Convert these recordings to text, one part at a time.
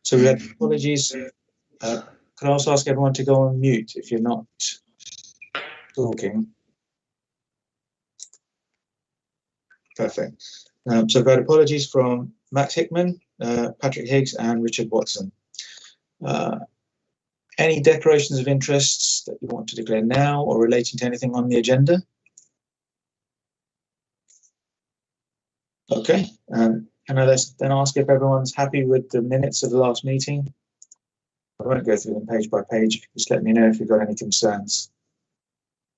So we had apologies. Could I also ask everyone to go on mute if you're not talking? Perfect. So we've had apologies from Max Hickman, Patrick Higgs, and Richard Watson. Any declarations of interests that you want to declare now or relating to anything on the agenda? Okay. Can I then ask if everyone's happy with the minutes of the last meeting? I won't go through them page by page. Just let me know if you've got any concerns.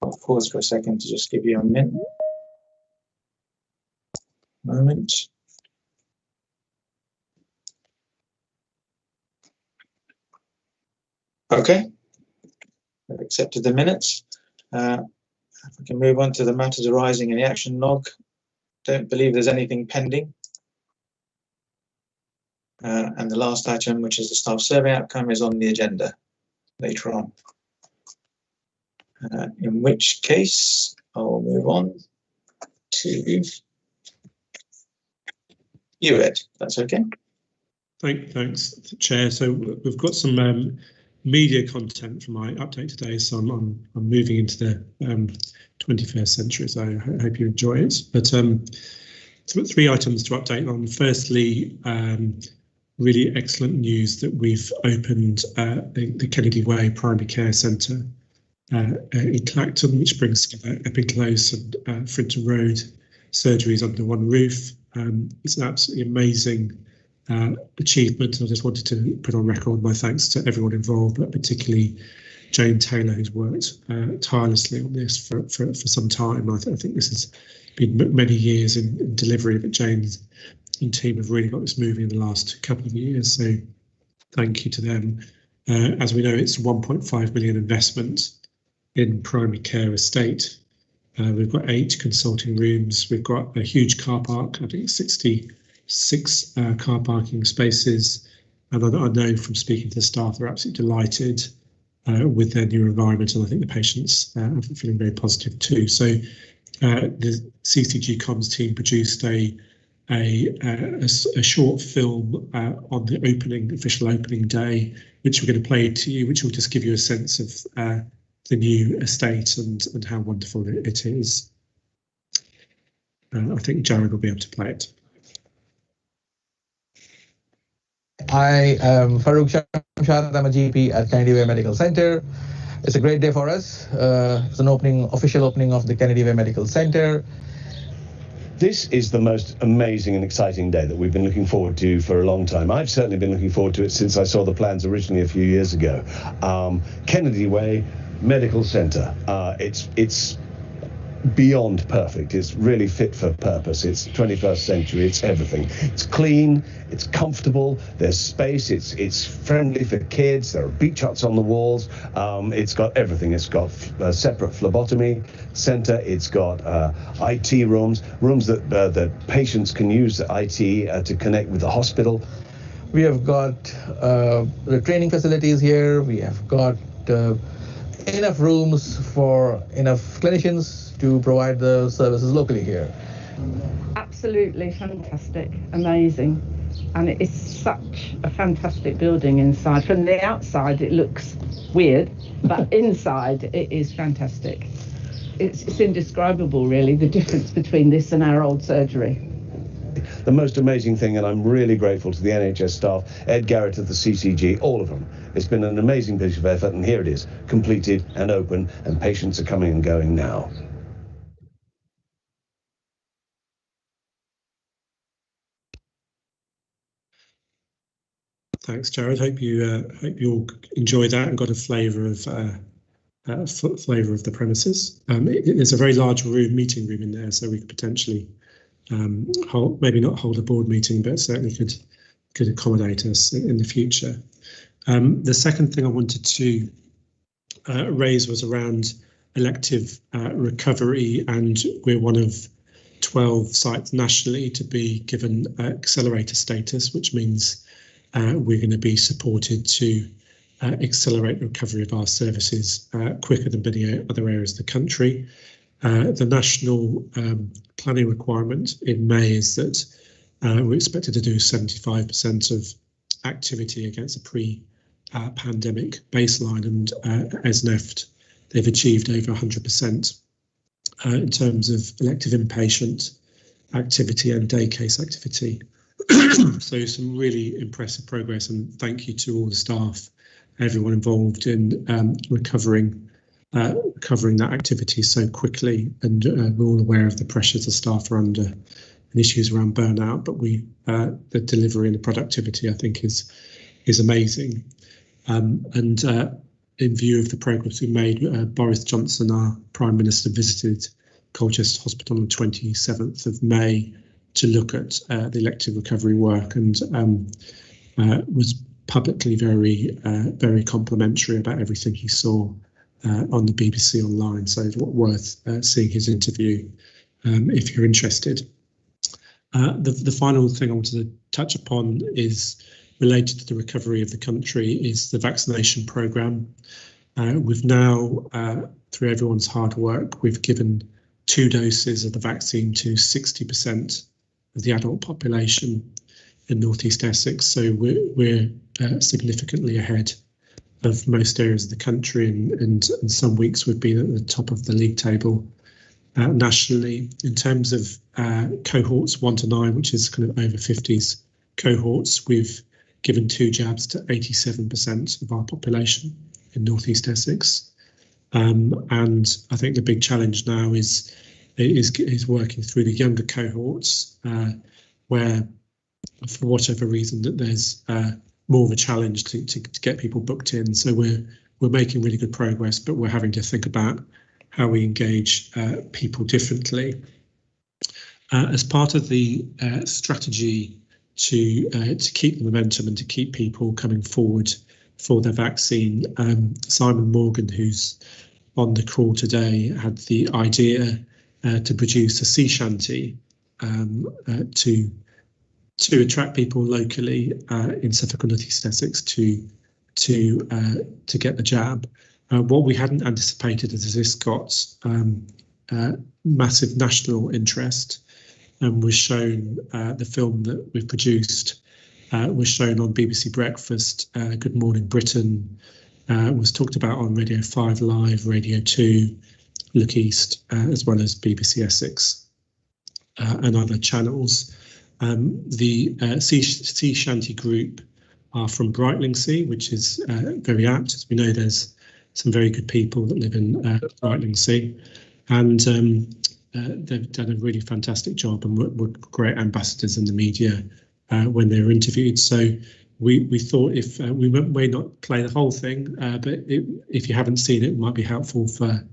I'll pause for a second to just give you a moment. Okay, I've accepted the minutes. If we can move on to the matters arising in the action log. Don't believe there's anything pending. And the last item, which is the staff survey outcome, is on the agenda later on. In which case, I'll move on to you, Ed. That's okay. Thanks, Chair. So we've got some media content from my update today, so I'm moving into the 21st century, so I hope you enjoy it. But three items to update on. Firstly, really excellent news that we've opened the Kennedy Way Primary Care Centre in Clacton, which brings together Epping Close and Frinton Road surgeries under one roof. It's an absolutely amazing achievement. I just wanted to put on record my thanks to everyone involved, but particularly Jane Taylor, who's worked tirelessly on this for some time. I think this has been many years in delivery, but Jane and team have really got this moving in the last couple of years. So thank you to them. As we know, it's a 1.5 million investment in primary care estate. We've got 8 consulting rooms. We've got a huge car park, I think 66 car parking spaces. And I know from speaking to the staff, they're absolutely delighted with their new environment. And I think the patients are feeling very positive too. So the CCG comms team produced a short film on the official opening day, which we're going to play to you, which will just give you a sense of the new estate and how wonderful it is. I think Jared will be able to play it. I am Farooq Shamshad. I'm a GP at Kennedy Way Medical Center. It's a great day for us. It's an official opening of the Kennedy Way Medical Center. This is the most amazing and exciting day that we've been looking forward to for a long time. I've certainly been looking forward to it since I saw the plans originally a few years ago. Kennedy Way Medical Center. It's beyond perfect. It's really fit for purpose. It's 21st century. It's everything. It's clean. It's comfortable. There's space. It's friendly for kids. There are beach huts on the walls. It's got everything. It's got a separate phlebotomy center. It's got IT rooms that patients can use the IT to connect with the hospital. We have got the training facilities here. We have got enough rooms for enough clinicians to provide the services locally here. Absolutely fantastic, amazing. And it is such a fantastic building inside. From the outside it looks weird, but inside it is fantastic. It's indescribable really, the difference between this and our old surgery. The most amazing thing, and I'm really grateful to the NHS staff, Ed Garrett of the CCG, all of them. It's been an amazing piece of effort, and here it is, completed and open, and patients are coming and going now. Thanks, Jared. Hope you all enjoyed that and got a flavour of the premises. There's a very large meeting room in there, so we could potentially maybe not hold a board meeting, but certainly could accommodate us in the future. The second thing I wanted to raise was around elective recovery, and we're one of 12 sites nationally to be given accelerator status, which means we're going to be supported to accelerate the recovery of our services quicker than many other areas of the country. The national planning requirement in May is that we're expected to do 75% of activity against a pre-pandemic baseline, and ESNEFT, they've achieved over 100% in terms of elective inpatient activity and day case activity. So some really impressive progress, and thank you to all the staff, everyone involved in recovering that activity so quickly. And we're all aware of the pressures the staff are under and issues around burnout, but the delivery and the productivity, I think, is amazing. And in view of the progress we made, Boris Johnson, our Prime Minister, visited Colchester Hospital on the 27th of May to look at the elective recovery work, and was publicly very complimentary about everything he saw on the BBC Online. So it's worth seeing his interview if you're interested. The final thing I wanted to touch upon is related to the recovery of the country, is the vaccination programme. We've now, through everyone's hard work, we've given 2 doses of the vaccine to 60% of the adult population in North East Essex. So we're significantly ahead of most areas of the country, and some weeks we've been at the top of the league table nationally. In terms of cohorts 1 to 9, which is kind of over 50s cohorts, we've given 2 jabs to 87% of our population in North East Essex. And I think the big challenge now is working through the younger cohorts, where, for whatever reason, that there's more of a challenge to get people booked in. So we're making really good progress, but we're having to think about how we engage people differently. As part of the strategy to keep the momentum and to keep people coming forward for their vaccine, Simon Morgan, who's on the call today, had the idea to produce a sea shanty to attract people locally in Suffolk and North East Essex to get the jab. What we hadn't anticipated is this got massive national interest, and was shown, the film that we've produced was shown on BBC Breakfast, Good Morning Britain, was talked about on Radio 5 Live, Radio 2, Look East, as well as BBC Essex and other channels. The Sea Shanty group are from Brightlingsea, which is very apt. As we know, there's some very good people that live in Brightlingsea, and they've done a really fantastic job and were great ambassadors in the media when they were interviewed. So we thought, if we may not play the whole thing, but if you haven't seen it, it might be helpful for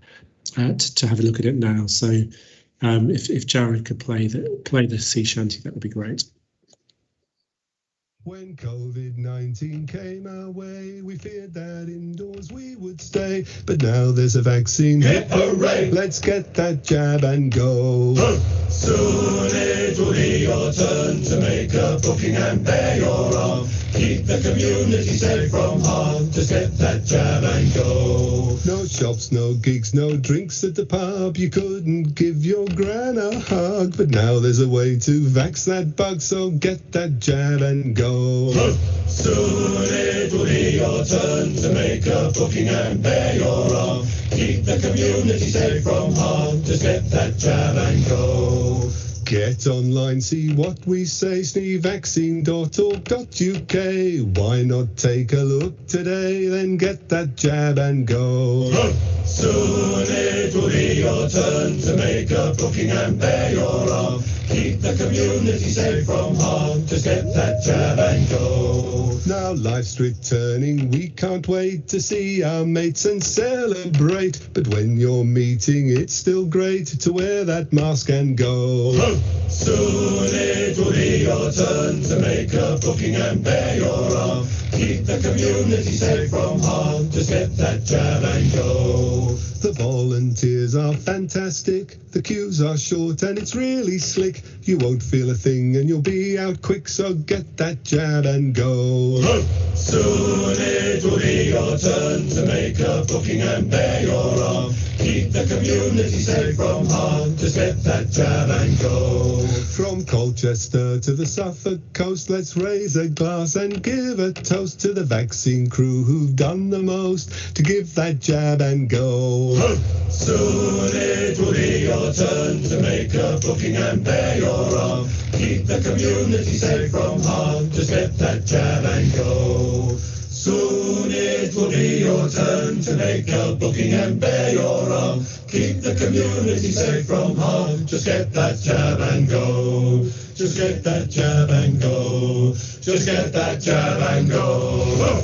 to have a look at it now. So if Jared could play the sea shanty, that would be great. When COVID-19 came our way, we feared that indoors we would stay. But now there's a vaccine. Hip hooray! Let's get that jab and go. Soon it will be your turn to make a booking and bear your arm. Keep the community safe from harm. Just get that jab and go. No shops, no gigs, no drinks at the pub. You couldn't give your gran a hug. But now there's a way to vax that bug, so get that jab and go. Soon it will be your turn to make a booking and bear your arm. Keep the community safe from harm. Just get that jab and go. Get online, see what we say, snevaccine.org.uk. Why not take a look today, then get that jab and go. Soon it will be your turn to make a booking and bear your arm. Keep the community safe from harm. Just get that jab and go. Now life's returning, we can't wait to see our mates and celebrate. But when you're meeting, it's still great to wear that mask and go. Soon it will be your turn to make a booking and bear your arm. Keep the community safe from harm. Just get that jab and go. The volunteers are fantastic. The queues are short and it's really slick. You won't feel a thing and you'll be out quick, so get that jab and go. Soon it will be your turn to make a booking and bear your arm. Keep the community safe from harm. Just get that jab and go. From Colchester to the Suffolk coast, let's raise a glass and give a toast to the vaccine crew who've done the most to give that jab and go. Soon it will be your turn to make a booking and bear your arm. Keep the community safe from harm. Just get that jab and go. Soon it will be your turn to make a booking and bear your arm. Keep the community safe from harm. Just get that jab and go. Just get that jab and go. Just get that jab and go.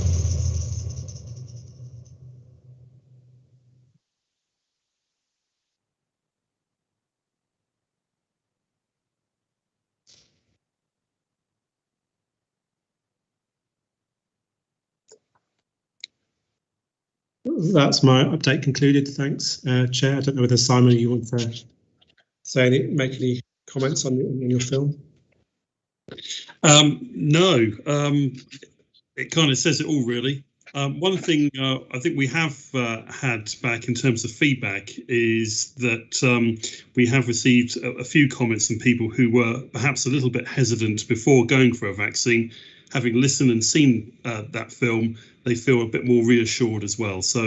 That's my update concluded. Thanks, Chair. I don't know whether Simon, you want to say any, make any comments on your film? No, it kind of says it all, really. One thing I think we have had back in terms of feedback is that we have received a few comments from people who were perhaps a little bit hesitant before going for a vaccine. Having listened and seen that film, they feel a bit more reassured as well. So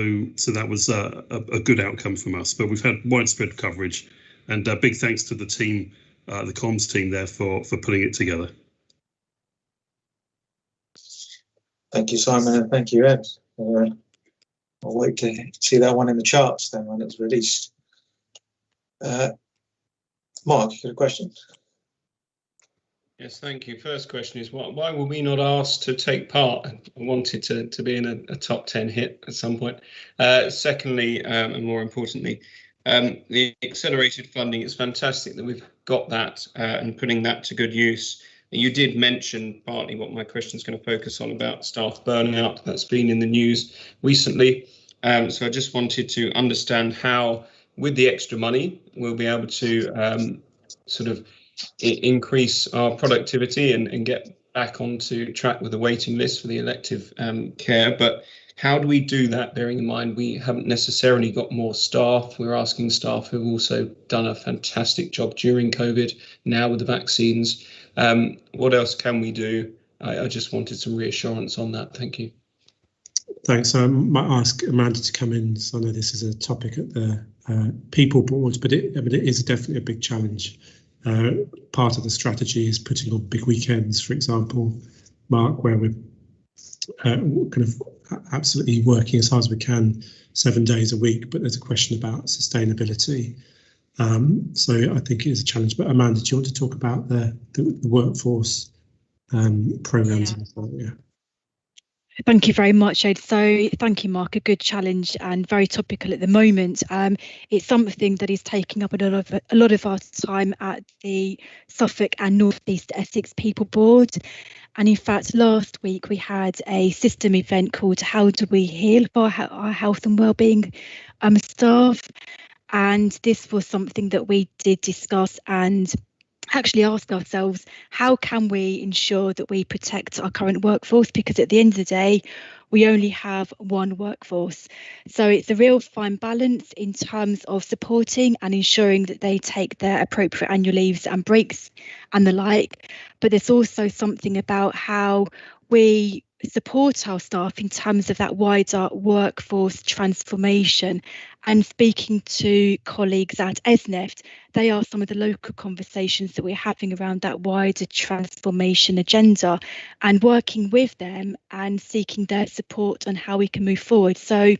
that was a good outcome from us. But we've had widespread coverage, and big thanks to the team, the comms team there for putting it together. Thank you, Simon, and thank you, Ed. I'll wait to see that one in the charts then when it's released. Mark, you got a question? Yes, thank you. First question is, why were we not asked to take part? I wanted to be in a top 10 hit at some point. Secondly, and more importantly, the accelerated funding, it's fantastic that we've got that and putting that to good use. You did mention partly what my question is going to focus on about staff burnout. That's been in the news recently. So I just wanted to understand how, with the extra money, we'll be able to sort of increase our productivity and get back onto track with the waiting list for the elective care. But how do we do that, bearing in mind we haven't necessarily got more staff? We're asking staff who've also done a fantastic job during COVID, now with the vaccines. What else can we do? I just wanted some reassurance on that. Thank you. Thanks. I might ask Amanda to come in. So I know this is a topic at the people board, but it is definitely a big challenge. Part of the strategy is putting on big weekends, for example, Mark, where we're kind of absolutely working as hard as we can 7 days a week, but there's a question about sustainability. So I think it is a challenge. But Amanda, do you want to talk about the workforce programs? Yeah. Thank you very much, Ed. So thank you, Mark. A good challenge and very topical at the moment. It's something that is taking up a lot of our time at the Suffolk and North East Essex People Board. And in fact, last week we had a system event called How Do We Heal for our health and wellbeing staff. And this was something that we did discuss and actually ask ourselves, how can we ensure that we protect our current workforce? Because at the end of the day, we only have one workforce. So it's a real fine balance in terms of supporting and ensuring that they take their appropriate annual leaves and breaks and the like. But there's also something about how we support our staff in terms of that wider workforce transformation. And speaking to colleagues at ESNEFT, they are some of the local conversations that we're having around that wider transformation agenda and working with them and seeking their support on how we can move forward. So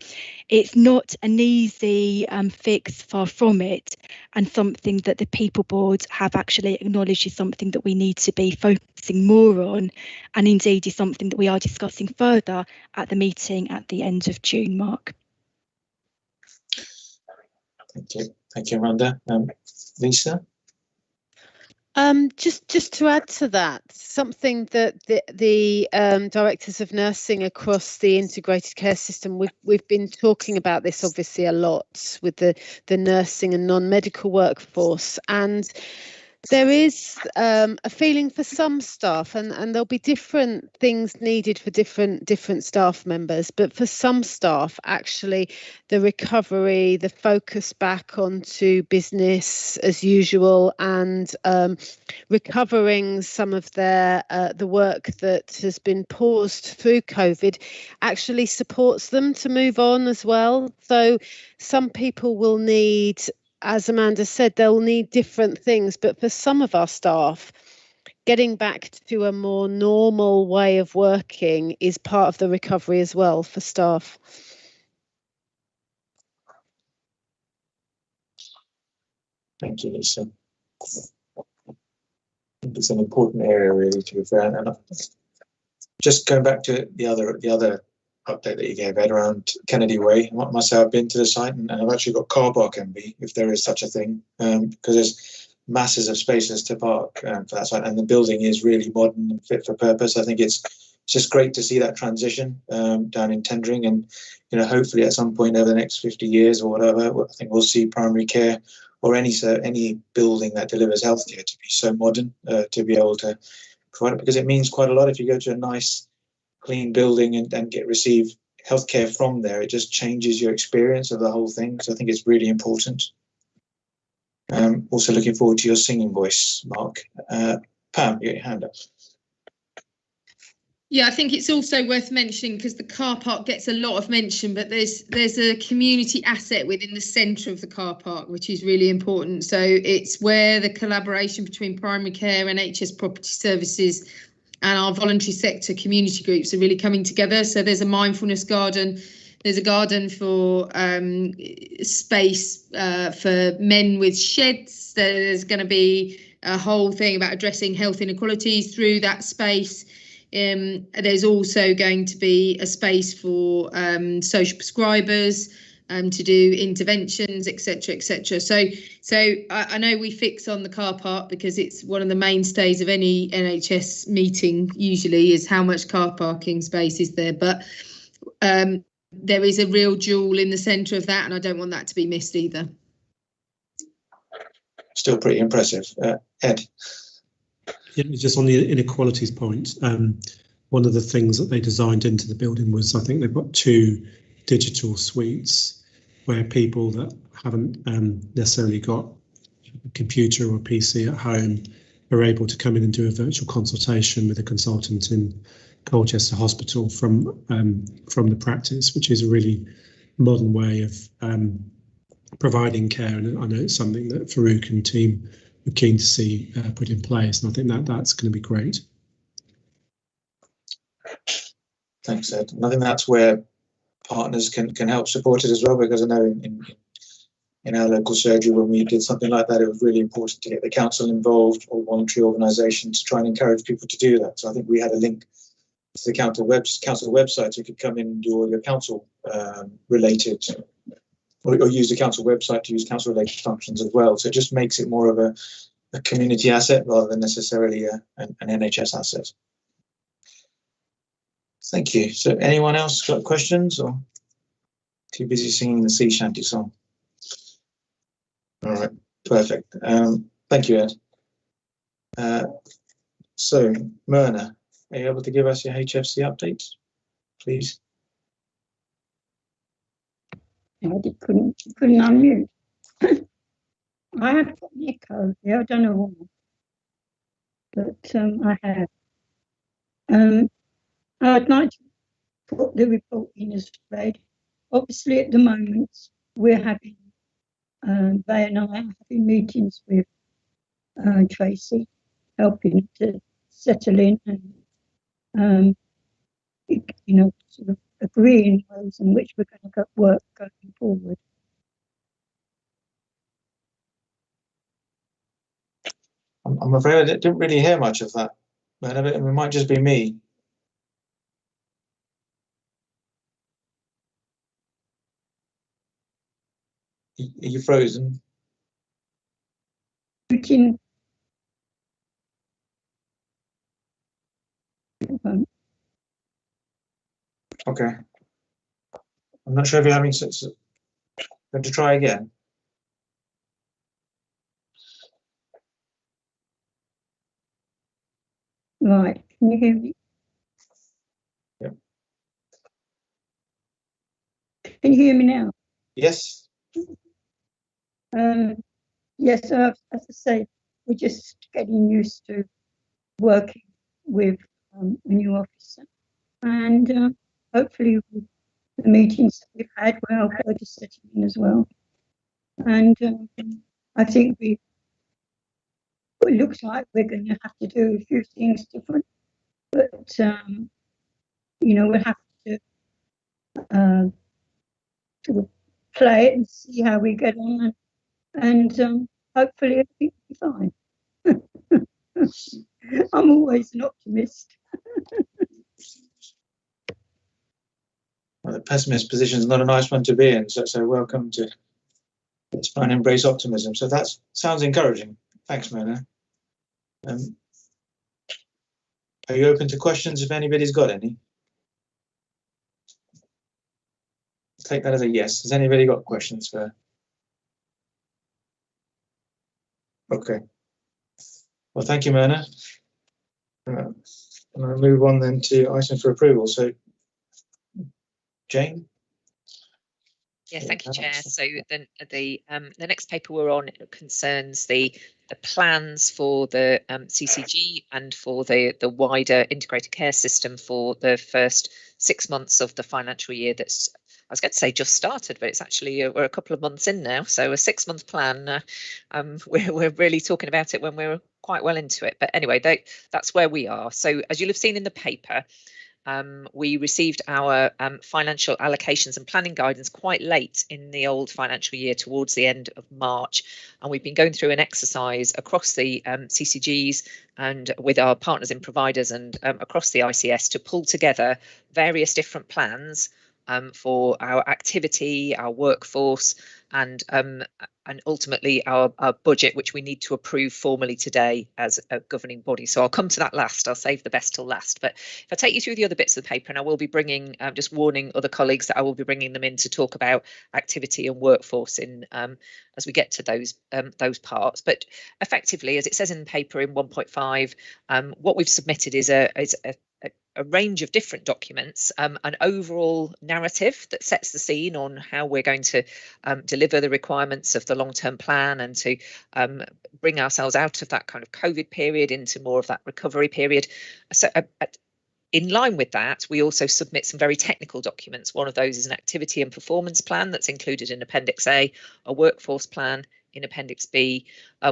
it's not an easy fix, far from it, and something that the People Board have actually acknowledged is something that we need to be focusing more on, and indeed is something that we are discussing further at the meeting at the end of June, Mark. Thank you, Amanda. Lisa? Just to add to that, something that the directors of nursing across the integrated care system, we've been talking about this obviously a lot with the nursing and non-medical workforce, and There is a feeling for some staff, and there'll be different things needed for different staff members. But for some staff, actually, the recovery, the focus back onto business as usual, and recovering some of their the work that has been paused through COVID, actually supports them to move on as well. So some people will need, as Amanda said, they'll need different things, but for some of our staff, getting back to a more normal way of working is part of the recovery as well for staff. Thank you, Lisa. I think it's an important area, really, to be fair. And just going back to the other update that you gave, Ed, around Kennedy Way. I must say I've been to the site, and I've actually got car park envy, if there is such a thing, because there's masses of spaces to park for that site, and the building is really modern and fit for purpose. I think it's just great to see that transition down in Tendring, and hopefully at some point over the next 50 years or whatever, I think we'll see primary care or any building that delivers healthcare to be so modern to be able to provide it, because it means quite a lot if you go to a nice clean building and receive healthcare from there. It just changes your experience of the whole thing. So I think it's really important. Also looking forward to your singing voice, Mark. Pam, you got your hand up. Yeah, I think it's also worth mentioning, because the car park gets a lot of mention, but there's a community asset within the centre of the car park, which is really important. So it's where the collaboration between primary care, NHS property services and our voluntary sector community groups are really coming together. So there's a mindfulness garden. There's a garden for space for men with sheds. There's going to be a whole thing about addressing health inequalities through that space. There's also going to be a space for social prescribers to do interventions, etc., etc. So I know we fix on the car park because it's one of the mainstays of any NHS meeting usually, is how much car parking space is there. But there is a real jewel in the centre of that, and I don't want that to be missed either. Still pretty impressive. Ed? Yeah, just on the inequalities point, one of the things that they designed into the building was, I think they've got 2 digital suites where people that haven't necessarily got a computer or a PC at home are able to come in and do a virtual consultation with a consultant in Colchester Hospital from the practice, which is a really modern way of providing care. And I know it's something that Farouk and team are keen to see put in place, and I think that's going to be great. Thanks, Ed. And I think that's where partners can help support it as well, because I know in our local surgery, when we did something like that, it was really important to get the council involved or voluntary organisations to try and encourage people to do that. So I think we had a link to the council website, so you could come in and do all your council related, or use the council website to use council related functions as well. So it just makes it more of a community asset rather than necessarily an NHS asset. Thank you. So anyone else got questions, or too busy singing the sea shanty song? All right, perfect. Thank you, Ed. So Myrna, are you able to give us your HFC updates, please? I couldn't unmute. I have got an echo here, I don't know why, but I have. I'd like to put the report in as read. Obviously, at the moment, we're having, they and I are having meetings with Tracy, helping to settle in and, sort of agreeing ways in which we're going to work going forward. I'm afraid I didn't really hear much of that, but it might just be me. Are you frozen? Okay. I'm not sure if you're having such. Going to try again. Right, can you hear me? Yeah. Can you hear me now? Yes. Yes, as I say, we're just getting used to working with a new officer, and hopefully with the meetings that we've had, we're going to settle in as well. And I think it looks like we're going to have to do a few things different, but we'll have to sort of play it and see how we get on, and hopefully everything will be fine. I'm always an optimist. Well, the pessimist position is not a nice one to be in, so welcome to. Let's try and embrace optimism. So that sounds encouraging. Thanks, Mona. Are you open to questions if anybody's got any? Take that as a yes. Has anybody got questions for? Okay. Well, thank you, Mona. I'm going to move on then to items for approval. So, Jane? Yes, thank you, Chair. So then the next paper we're on concerns the plans for the CCG and for the wider integrated care system for the first 6 months of the financial year. That's, I was going to say just started, but it's actually we're a couple of months in now. So a 6-month plan. We're really talking about it when we're quite well into it. But anyway, that's where we are. So as you'll have seen in the paper, we received our financial allocations and planning guidance quite late in the old financial year, towards the end of March, and we've been going through an exercise across the CCGs and with our partners in providers and across the ICS to pull together various different plans for our activity, our workforce, and ultimately our budget, which we need to approve formally today as a governing body. So I'll come to that last. I'll save the best till last. But if I take you through the other bits of the paper, and I will be bringing, just warning other colleagues that I will be bringing them in to talk about activity and workforce in as we get to those parts. But effectively, as it says in the paper in 1.5, what we've submitted is a range of different documents, an overall narrative that sets the scene on how we're going to deliver the requirements of the long-term plan and to bring ourselves out of that kind of COVID period into more of that recovery period. So in line with that, we also submit some very technical documents. One of those is an activity and performance plan that's included in Appendix A, a workforce plan in Appendix B.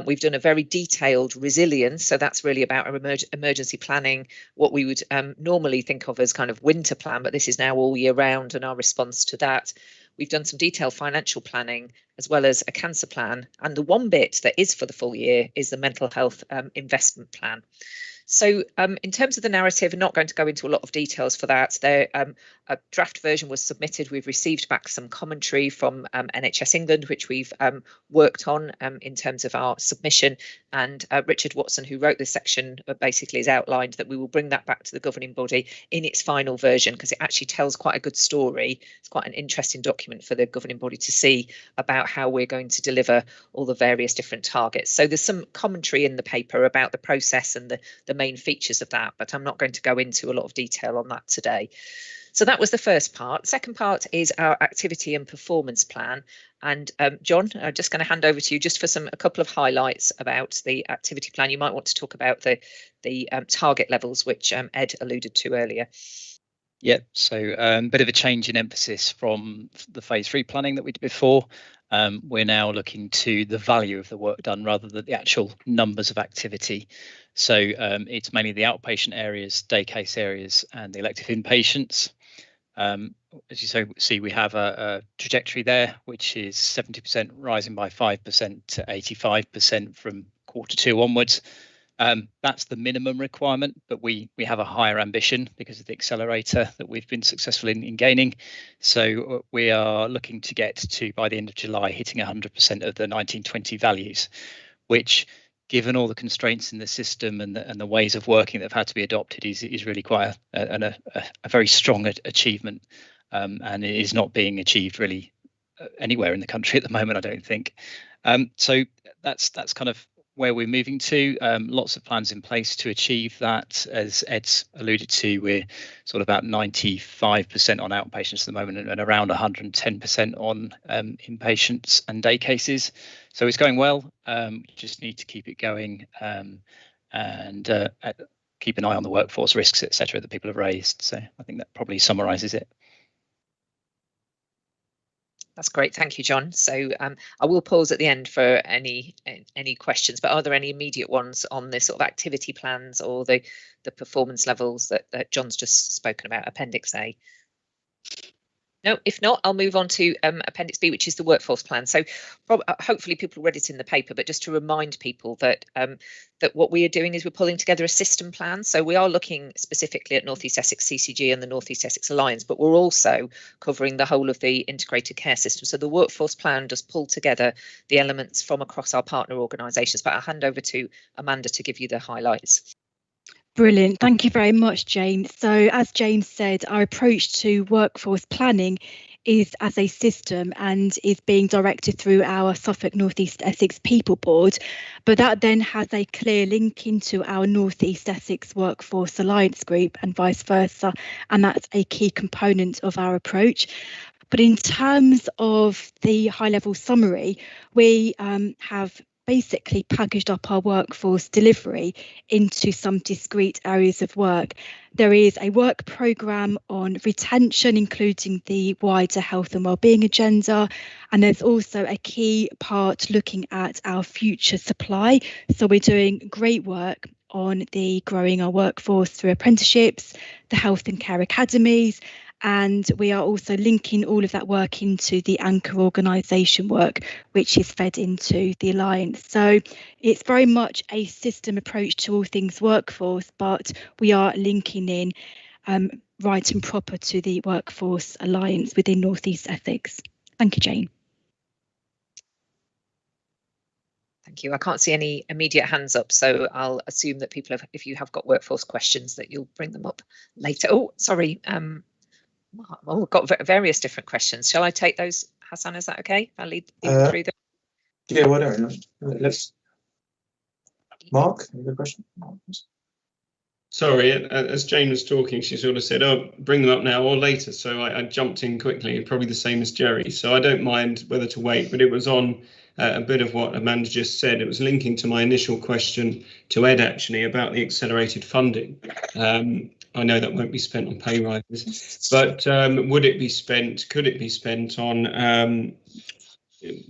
We've done a very detailed resilience, so that's really about our emergency planning, what we would normally think of as kind of winter plan, but this is now all year round and our response to that. We've done some detailed financial planning as well as a cancer plan, and the one bit that is for the full year is the mental health investment plan. So in terms of the narrative, I'm not going to go into a lot of details for that. A draft version was submitted. We've received back some commentary from NHS England, which we've worked on in terms of our submission. And Richard Watson, who wrote this section, basically has outlined that we will bring that back to the governing body in its final version, because it actually tells quite a good story. It's quite an interesting document for the governing body to see about how we're going to deliver all the various different targets. So there's some commentary in the paper about the process and the main features of that, but I'm not going to go into a lot of detail on that today. So that was the first part. The second part is our activity and performance plan. And John, I'm just going to hand over to you just for a couple of highlights about the activity plan. You might want to talk about the target levels, which Ed alluded to earlier. Yep, so a bit of a change in emphasis from the phase 3 planning that we did before. We're now looking to the value of the work done rather than the actual numbers of activity. So it's mainly the outpatient areas, day case areas, and the elective inpatients. As you see, we have a trajectory there, which is 70% rising by 5% to 85% from Q2 onwards. That's the minimum requirement, but we have a higher ambition because of the accelerator that we've been successful in gaining. So we are looking to get to, by the end of July, hitting 100% of the 1920 values, which, given all the constraints in the system and the ways of working that have had to be adopted, is really quite a very strong achievement, and it is not being achieved really anywhere in the country at the moment, I don't think. So that's kind of where we're moving to. Lots of plans in place to achieve that. As Ed's alluded to, we're sort of about 95% on outpatients at the moment and around 110% on inpatients and day cases. So it's going well. Just need to keep it going and keep an eye on the workforce risks, etc., that people have raised. So I think that probably summarises it. That's great, thank you, John. So I will pause at the end for any questions, but are there any immediate ones on the sort of activity plans or the performance levels that John's just spoken about, Appendix A? No, if not, I'll move on to Appendix B, which is the workforce plan. So hopefully people read it in the paper, but just to remind people that that what we are doing is we're pulling together a system plan. So we are looking specifically at North East Essex CCG and the North East Essex Alliance, but we're also covering the whole of the integrated care system. So the workforce plan does pull together the elements from across our partner organisations, but I'll hand over to Amanda to give you the highlights. Brilliant. Thank you very much, Jane. So as Jane said, our approach to workforce planning is as a system and is being directed through our Suffolk North East Essex People Board, but that then has a clear link into our North East Essex Workforce Alliance Group and vice versa, and that's a key component of our approach. But in terms of the high-level summary, we have basically packaged up our workforce delivery into some discrete areas of work. There is a work programme on retention, including the wider health and wellbeing agenda, and there's also a key part looking at our future supply. So we're doing great work on the growing our workforce through apprenticeships, the health and care academies, and we are also linking all of that work into the anchor organisation work, which is fed into the Alliance. So it's very much a system approach to all things workforce, but we are linking in right and proper to the Workforce Alliance within North East Essex. Thank you, Jane. Thank you. I can't see any immediate hands up, so I'll assume that people have, if you have got workforce questions, that you'll bring them up later. Oh, sorry. Well, we've got various different questions. Shall I take those, Hassan? Is that okay? I'll lead people through them. Yeah, whatever. Let's. Mark, you have a question? Sorry, as Jane was talking, she sort of said, "Oh, bring them up now or later." So I jumped in quickly, probably the same as Jerry. So I don't mind whether to wait, but it was on a bit of what Amanda just said. It was linking to my initial question to Ed, actually, about the accelerated funding. I know that won't be spent on pay rises, but would it be spent, could it be spent on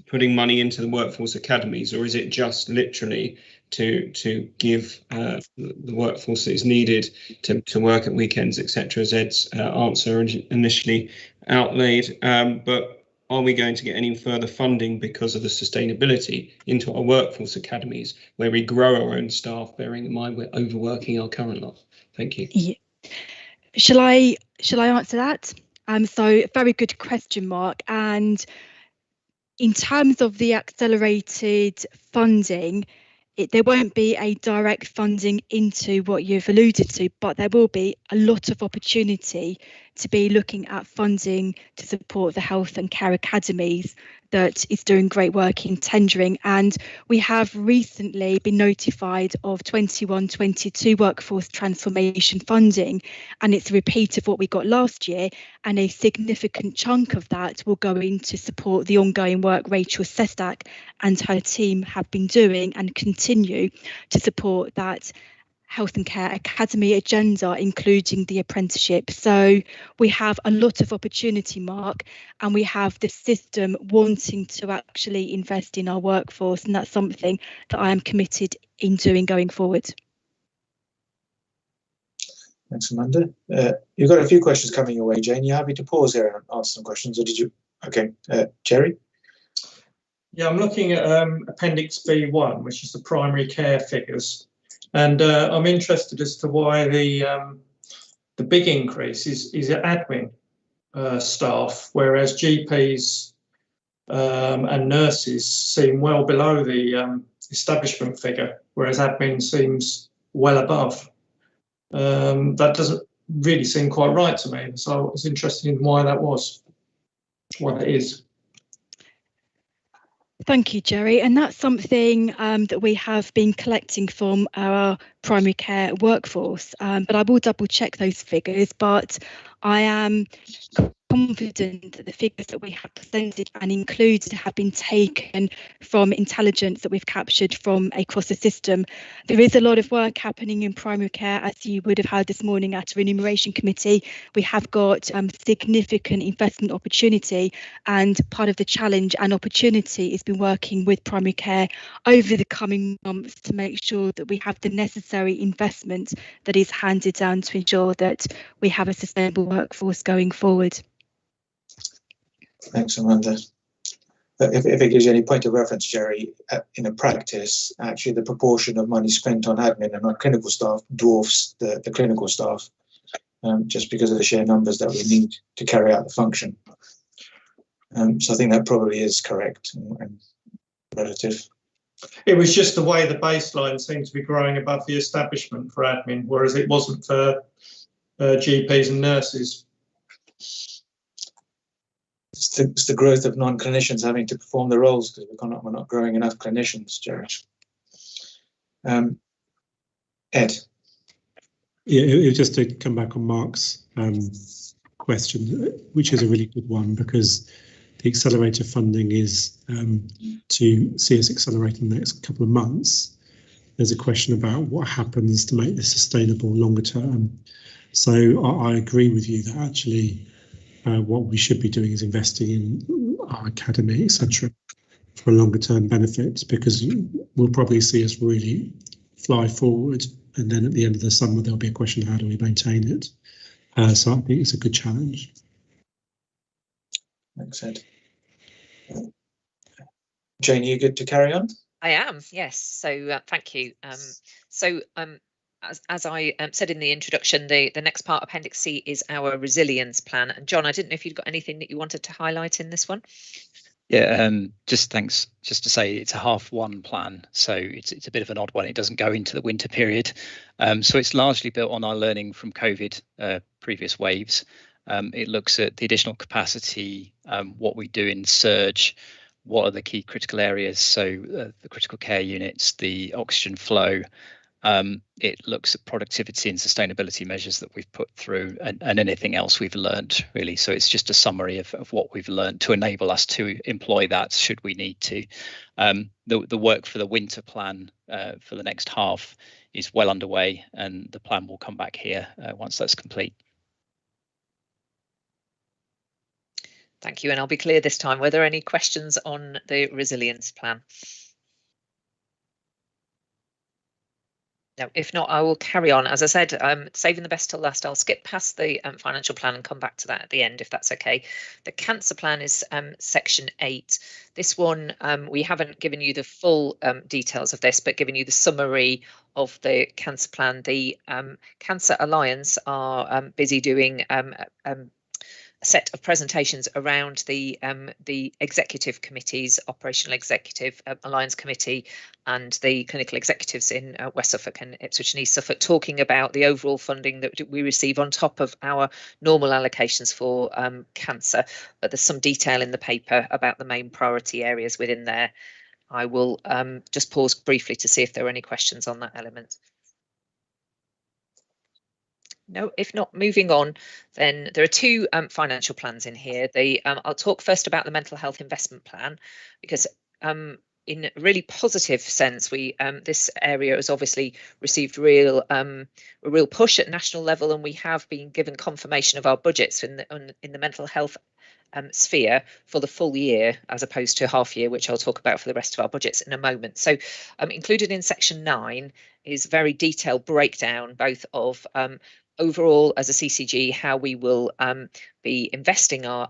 putting money into the workforce academies, or is it just literally to give the workforce that is needed to work at weekends, etc., as Ed's answer initially outlaid? But are we going to get any further funding because of the sustainability into our workforce academies, where we grow our own staff, bearing in mind we're overworking our current lot? Thank you. Yeah. Shall I answer that? So very good question, Mark. And in terms of the accelerated funding, there won't be a direct funding into what you've alluded to, but there will be a lot of opportunity to be looking at funding to support the health and care academies that is doing great work in tendering. And we have recently been notified of 21-22 workforce transformation funding, and it's a repeat of what we got last year, and a significant chunk of that will go in to support the ongoing work Rachel Sestak and her team have been doing and continue to support that Health and Care Academy agenda, including the apprenticeship. So we have a lot of opportunity, Mark, and we have the system wanting to actually invest in our workforce, and that's something that I am committed in doing going forward. Thanks, Amanda. You've got a few questions coming your way, Jane. You happy to pause here and ask some questions, or did you? Okay, Jerry? Yeah, I'm looking at Appendix B1, which is the primary care figures. And I'm interested as to why the big increase is at admin staff, whereas GPs and nurses seem well below the establishment figure, whereas admin seems well above. That doesn't really seem quite right to me. So I was interested in why that was, what it is. Thank you, Jerry. And that's something that we have been collecting from our primary care workforce. But I will double check those figures. But I am confident that the figures that we have presented and included have been taken from intelligence that we've captured from across the system. There is a lot of work happening in primary care, as you would have heard this morning at a remuneration committee. We have got significant investment opportunity, and part of the challenge and opportunity is been working with primary care over the coming months to make sure that we have the necessary investment that is handed down to ensure that we have a sustainable workforce going forward. Thanks, Amanda. If it gives you any point of reference, Jerry, in a practice, actually the proportion of money spent on admin and on clinical staff dwarfs the clinical staff, just because of the sheer numbers that we need to carry out the function. So I think that probably is correct and relative. It was just the way the baseline seemed to be growing above the establishment for admin, whereas it wasn't for GPs and nurses. It's the growth of non-clinicians having to perform the roles because we're not growing enough clinicians, Jerry. Ed. Yeah, just to come back on Mark's question, which is a really good one, because the accelerator funding is to see us accelerate in the next couple of months. There's a question about what happens to make this sustainable longer term. So I agree with you that actually what we should be doing is investing in our academy, etc., for a longer term benefit, because we'll probably see us really fly forward, and then at the end of the summer there'll be a question: how do we maintain it? So I think it's a good challenge. Thanks, Ed. Jane, are you good to carry on? I am, yes. So thank you. As I said in the introduction, the next part, Appendix C, is our resilience plan. And John, I didn't know if you'd got anything that you wanted to highlight in this one. Yeah, just thanks. Just to say, it's a H1 plan, so it's a bit of an odd one. It doesn't go into the winter period, so it's largely built on our learning from COVID, previous waves. It looks at the additional capacity, what we do in surge, what are the key critical areas, so the critical care units, the oxygen flow. It looks at productivity and sustainability measures that we've put through, and anything else we've learned, really. So it's just a summary of what we've learned to enable us to employ that should we need to. The work for the winter plan for the next half is well underway, and the plan will come back here once that's complete. Thank you, and I'll be clear this time. Were there any questions on the resilience plan? No, if not, I will carry on. As I said, saving the best till last. I'll skip past the financial plan and come back to that at the end, if that's okay. The cancer plan is section 8. This one, we haven't given you the full details of this, but given you the summary of the cancer plan. The Cancer Alliance are busy doing a set of presentations around the executive committees, operational executive, alliance committee, and the clinical executives in West Suffolk and Ipswich and East Suffolk, talking about the overall funding that we receive on top of our normal allocations for cancer. But there's some detail in the paper about the main priority areas within there. I will just pause briefly to see if there are any questions on that element. No, if not, moving on, then there are two financial plans in here. I'll talk first about the mental health investment plan, because in a really positive sense, this area has obviously received a real push at national level, and we have been given confirmation of our budgets in the mental health sphere for the full year, as opposed to half year, which I'll talk about for the rest of our budgets in a moment. So included in section 9 is very detailed breakdown both of overall as a CCG how we will be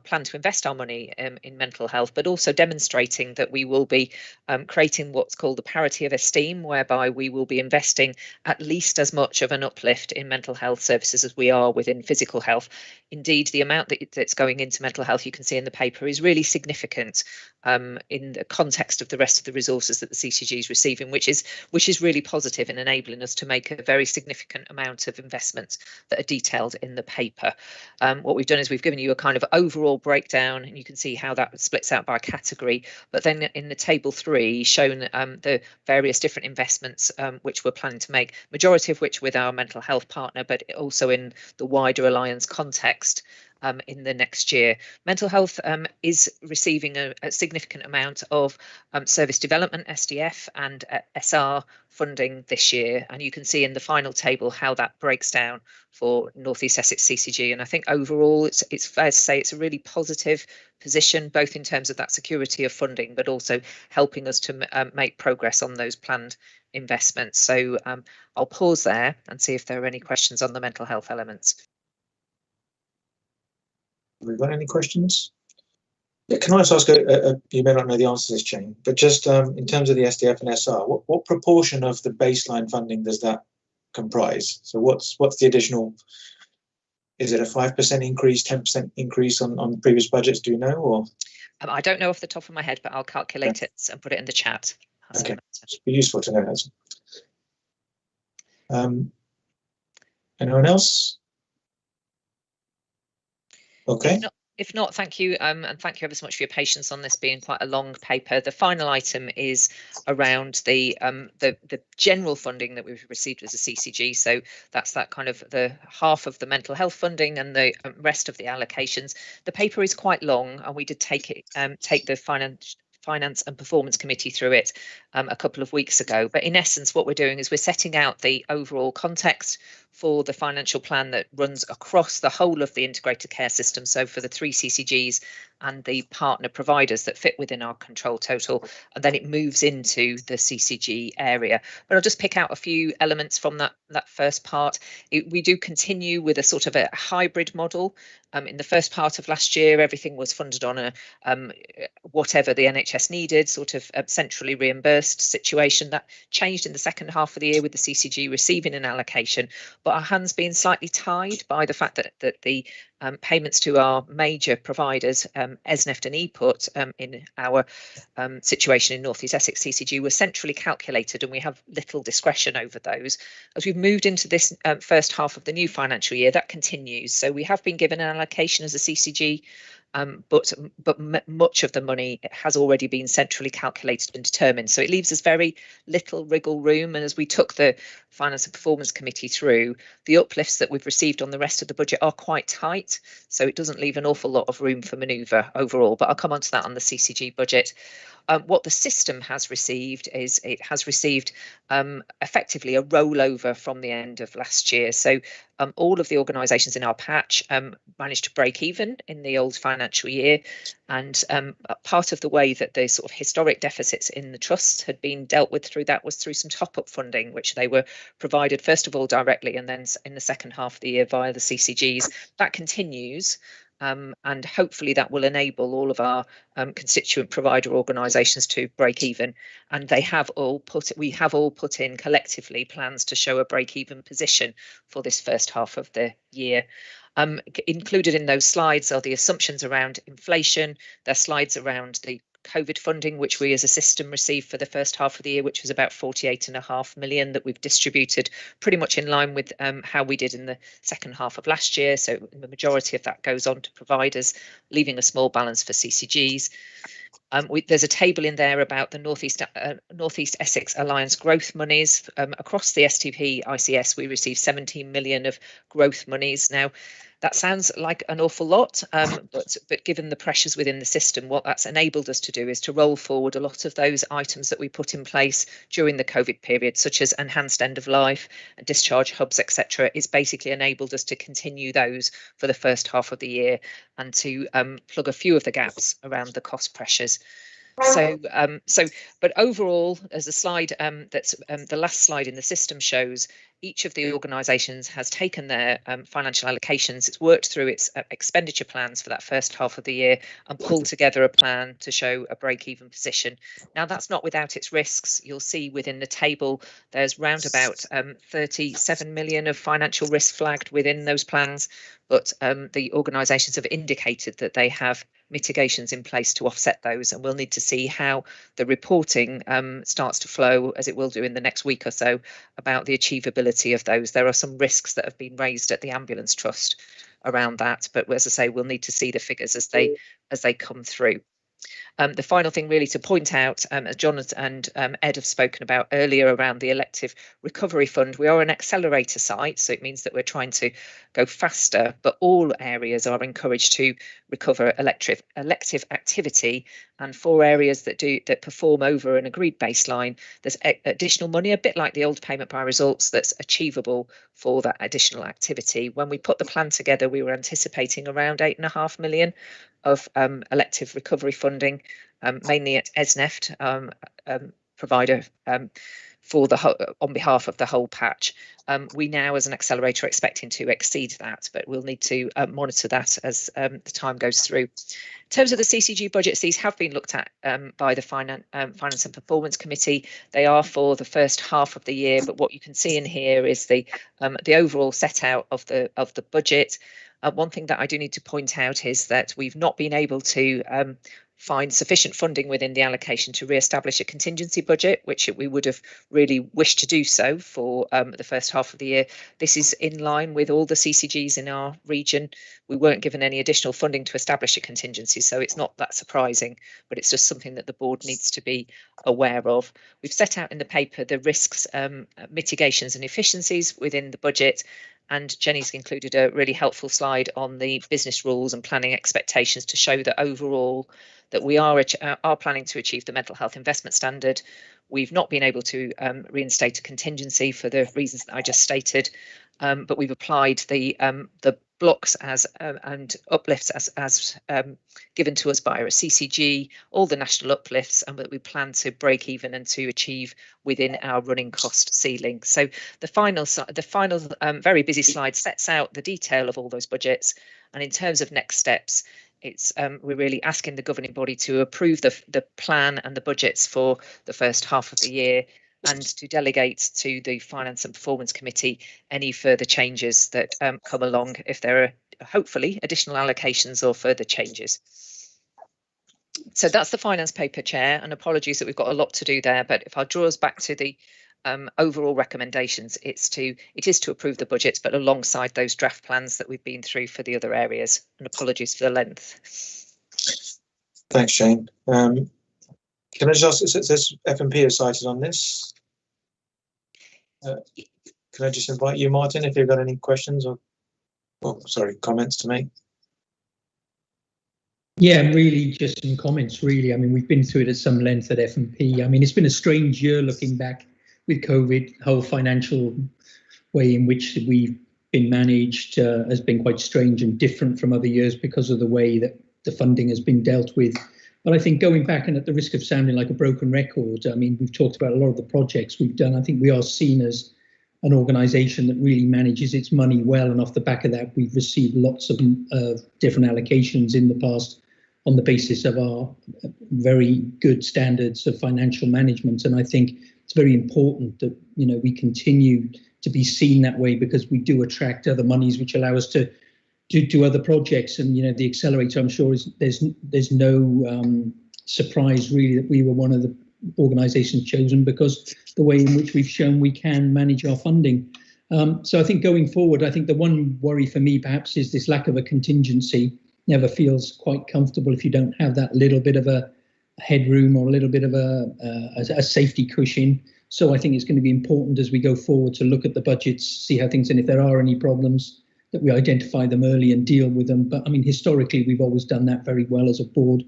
plan to invest our money in mental health, but also demonstrating that we will be creating what's called the parity of esteem, whereby we will be investing at least as much of an uplift in mental health services as we are within physical health. Indeed, the amount that's going into mental health, you can see in the paper, is really significant in the context of the rest of the resources that the CCG is receiving, which is really positive in enabling us to make a very significant amount of investments that are detailed in the paper. What we've done is we've given you a kind of overall breakdown, and you can see how that splits out by category. But then in the table 3, shown the various different investments which we're planning to make, majority of which with our mental health partner, but also in the wider alliance context. In the next year, mental health is receiving a significant amount of service development, SDF, and SR funding this year, and you can see in the final table how that breaks down for North East Essex CCG. And I think overall it's fair to say it's a really positive position, both in terms of that security of funding, but also helping us to make progress on those planned investments. So I'll pause there and see if there are any questions on the mental health elements. Have we got any questions? Yeah, can I just ask, you may not know the answer to this, Jane, but just in terms of the SDF and SR, what proportion of the baseline funding does that comprise? So what's the additional, is it a 5% increase, 10% increase on previous budgets, do you know? Or I don't know off the top of my head, but I'll calculate it and put it in the chat. Okay, it'd be useful to know that. Anyone else? Okay. If not, thank you, and thank you ever so much for your patience on this being quite a long paper. The final item is around the general funding that we've received as a CCG. So that's that kind of the half of the mental health funding and the rest of the allocations. The paper is quite long, and we did take the Finance and Performance Committee through it a couple of weeks ago. But in essence, what we're doing is we're setting out the overall context for the financial plan that runs across the whole of the integrated care system. So for the 3 CCGs and the partner providers that fit within our control total, and then it moves into the CCG area. But I'll just pick out a few elements from that first part. We do continue with a sort of a hybrid model. In the first part of last year, everything was funded on a whatever the NHS needed, sort of centrally reimbursed situation. That changed in the second half of the year with the CCG receiving an allocation, but our hands being slightly tied by the fact that the payments to our major providers, ESNEFT and EPUT, in our situation in North East Essex CCG, were centrally calculated, and we have little discretion over those. As we've moved into this first half of the new financial year, that continues. So we have been given an allocation as a CCG, but much of the money has already been centrally calculated and determined. So it leaves us very little wriggle room. And as we took the Finance and Performance Committee through, the uplifts that we've received on the rest of the budget are quite tight. So it doesn't leave an awful lot of room for manoeuvre overall. But I'll come on to that on the CCG budget. What the system has received is it has received effectively a rollover from the end of last year. So all of the organisations in our patch managed to break even in the old financial year. And part of the way that the sort of historic deficits in the trusts had been dealt with through that was through some top-up funding, which they were provided, first of all, directly, and then in the second half of the year via the CCGs. That continues. And hopefully that will enable all of our constituent provider organisations to break even. And we have all put in collectively plans to show a break even position for this first half of the year. Included in those slides are the assumptions around inflation. They're slides around the COVID funding, which we as a system received for the first half of the year, which was about 48.5 million that we've distributed pretty much in line with how we did in the second half of last year. So the majority of that goes on to providers, leaving a small balance for CCGs. There's a table in there about the North East Essex Alliance growth monies. Across the STP ICS, we received 17 million of growth monies. Now, that sounds like an awful lot, but given the pressures within the system, what that's enabled us to do is to roll forward a lot of those items that we put in place during the COVID period, such as enhanced end of life, discharge hubs, etc. It's basically enabled us to continue those for the first half of the year and to plug a few of the gaps around the cost pressures. But overall, as the slide that's the last slide in the system shows, each of the organisations has taken their financial allocations, it's worked through its expenditure plans for that first half of the year and pulled together a plan to show a break-even position. Now, that's not without its risks. You'll see within the table, there's round about 37 million of financial risk flagged within those plans, but the organisations have indicated that they have mitigations in place to offset those, and we'll need to see how the reporting starts to flow, as it will do in the next week or so, about the achievability of those. There are some risks that have been raised at the Ambulance Trust around that. But as I say, we'll need to see the figures as they come through. The final thing really to point out, as John and Ed have spoken about earlier around the elective recovery fund, we are an accelerator site, so it means that we're trying to go faster, but all areas are encouraged to recover elective activity, and for areas that perform over an agreed baseline, there's additional money, a bit like the old payment by results, that's achievable for that additional activity. When we put the plan together, we were anticipating around 8.5 million of elective recovery funding, mainly at ESNEFT, provider for on behalf of the whole patch. We now, as an accelerator, are expecting to exceed that, but we'll need to monitor that as the time goes through. In terms of the CCG budgets, these have been looked at by the Finance and Performance Committee. They are for the first half of the year, but what you can see in here is the overall set out of the budget. One thing that I do need to point out is that we've not been able to find sufficient funding within the allocation to re-establish a contingency budget, which we would have really wished to do so for the first half of the year. This is in line with all the CCGs in our region. We weren't given any additional funding to establish a contingency, so it's not that surprising, but it's just something that the board needs to be aware of. We've set out in the paper the risks, mitigations and efficiencies within the budget, and Jenny's included a really helpful slide on the business rules and planning expectations to show that overall that we are planning to achieve the mental health investment standard. We've not been able to reinstate a contingency for the reasons that I just stated, but we've applied the blocks and uplifts as given to us by a CCG, all the national uplifts, and that we plan to break even and to achieve within our running cost ceiling. So the final very busy slide sets out the detail of all those budgets, and in terms of next steps, it's we're really asking the governing body to approve the plan and the budgets for the first half of the year, and to delegate to the Finance and Performance Committee any further changes that come along if there are hopefully additional allocations or further changes. So that's the finance paper, Chair, and apologies that we've got a lot to do there, but if I draw us back to the overall recommendations, it is to approve the budgets, but alongside those draft plans that we've been through for the other areas, and apologies for the length. Thanks, Jane. Can I just ask, it says F&P is cited on this. Can I just invite you, Martin, if you've got any questions or sorry, comments to make? Yeah, really just some comments, really. I mean, we've been through it at some length at F&P. I mean, it's been a strange year looking back with COVID. The whole financial way in which we've been managed has been quite strange and different from other years because of the way that the funding has been dealt with. But I think going back, and at the risk of sounding like a broken record, I mean, we've talked about a lot of the projects we've done. I think we are seen as an organisation that really manages its money well, and off the back of that, we've received lots of different allocations in the past on the basis of our very good standards of financial management. And I think it's very important that, you know, we continue to be seen that way, because we do attract other monies which allow us to do other projects. And, you know, the accelerator, I'm sure, there's no surprise really that we were one of the organisations chosen, because the way in which we've shown we can manage our funding. So I think going forward, I think the one worry for me perhaps is this lack of a contingency. Never feels quite comfortable if you don't have that little bit of a headroom or a little bit of a safety cushion. So I think it's going to be important as we go forward to look at the budgets, see how things, and if there are any problems, that we identify them early and deal with them. But I mean, historically, we've always done that very well as a board.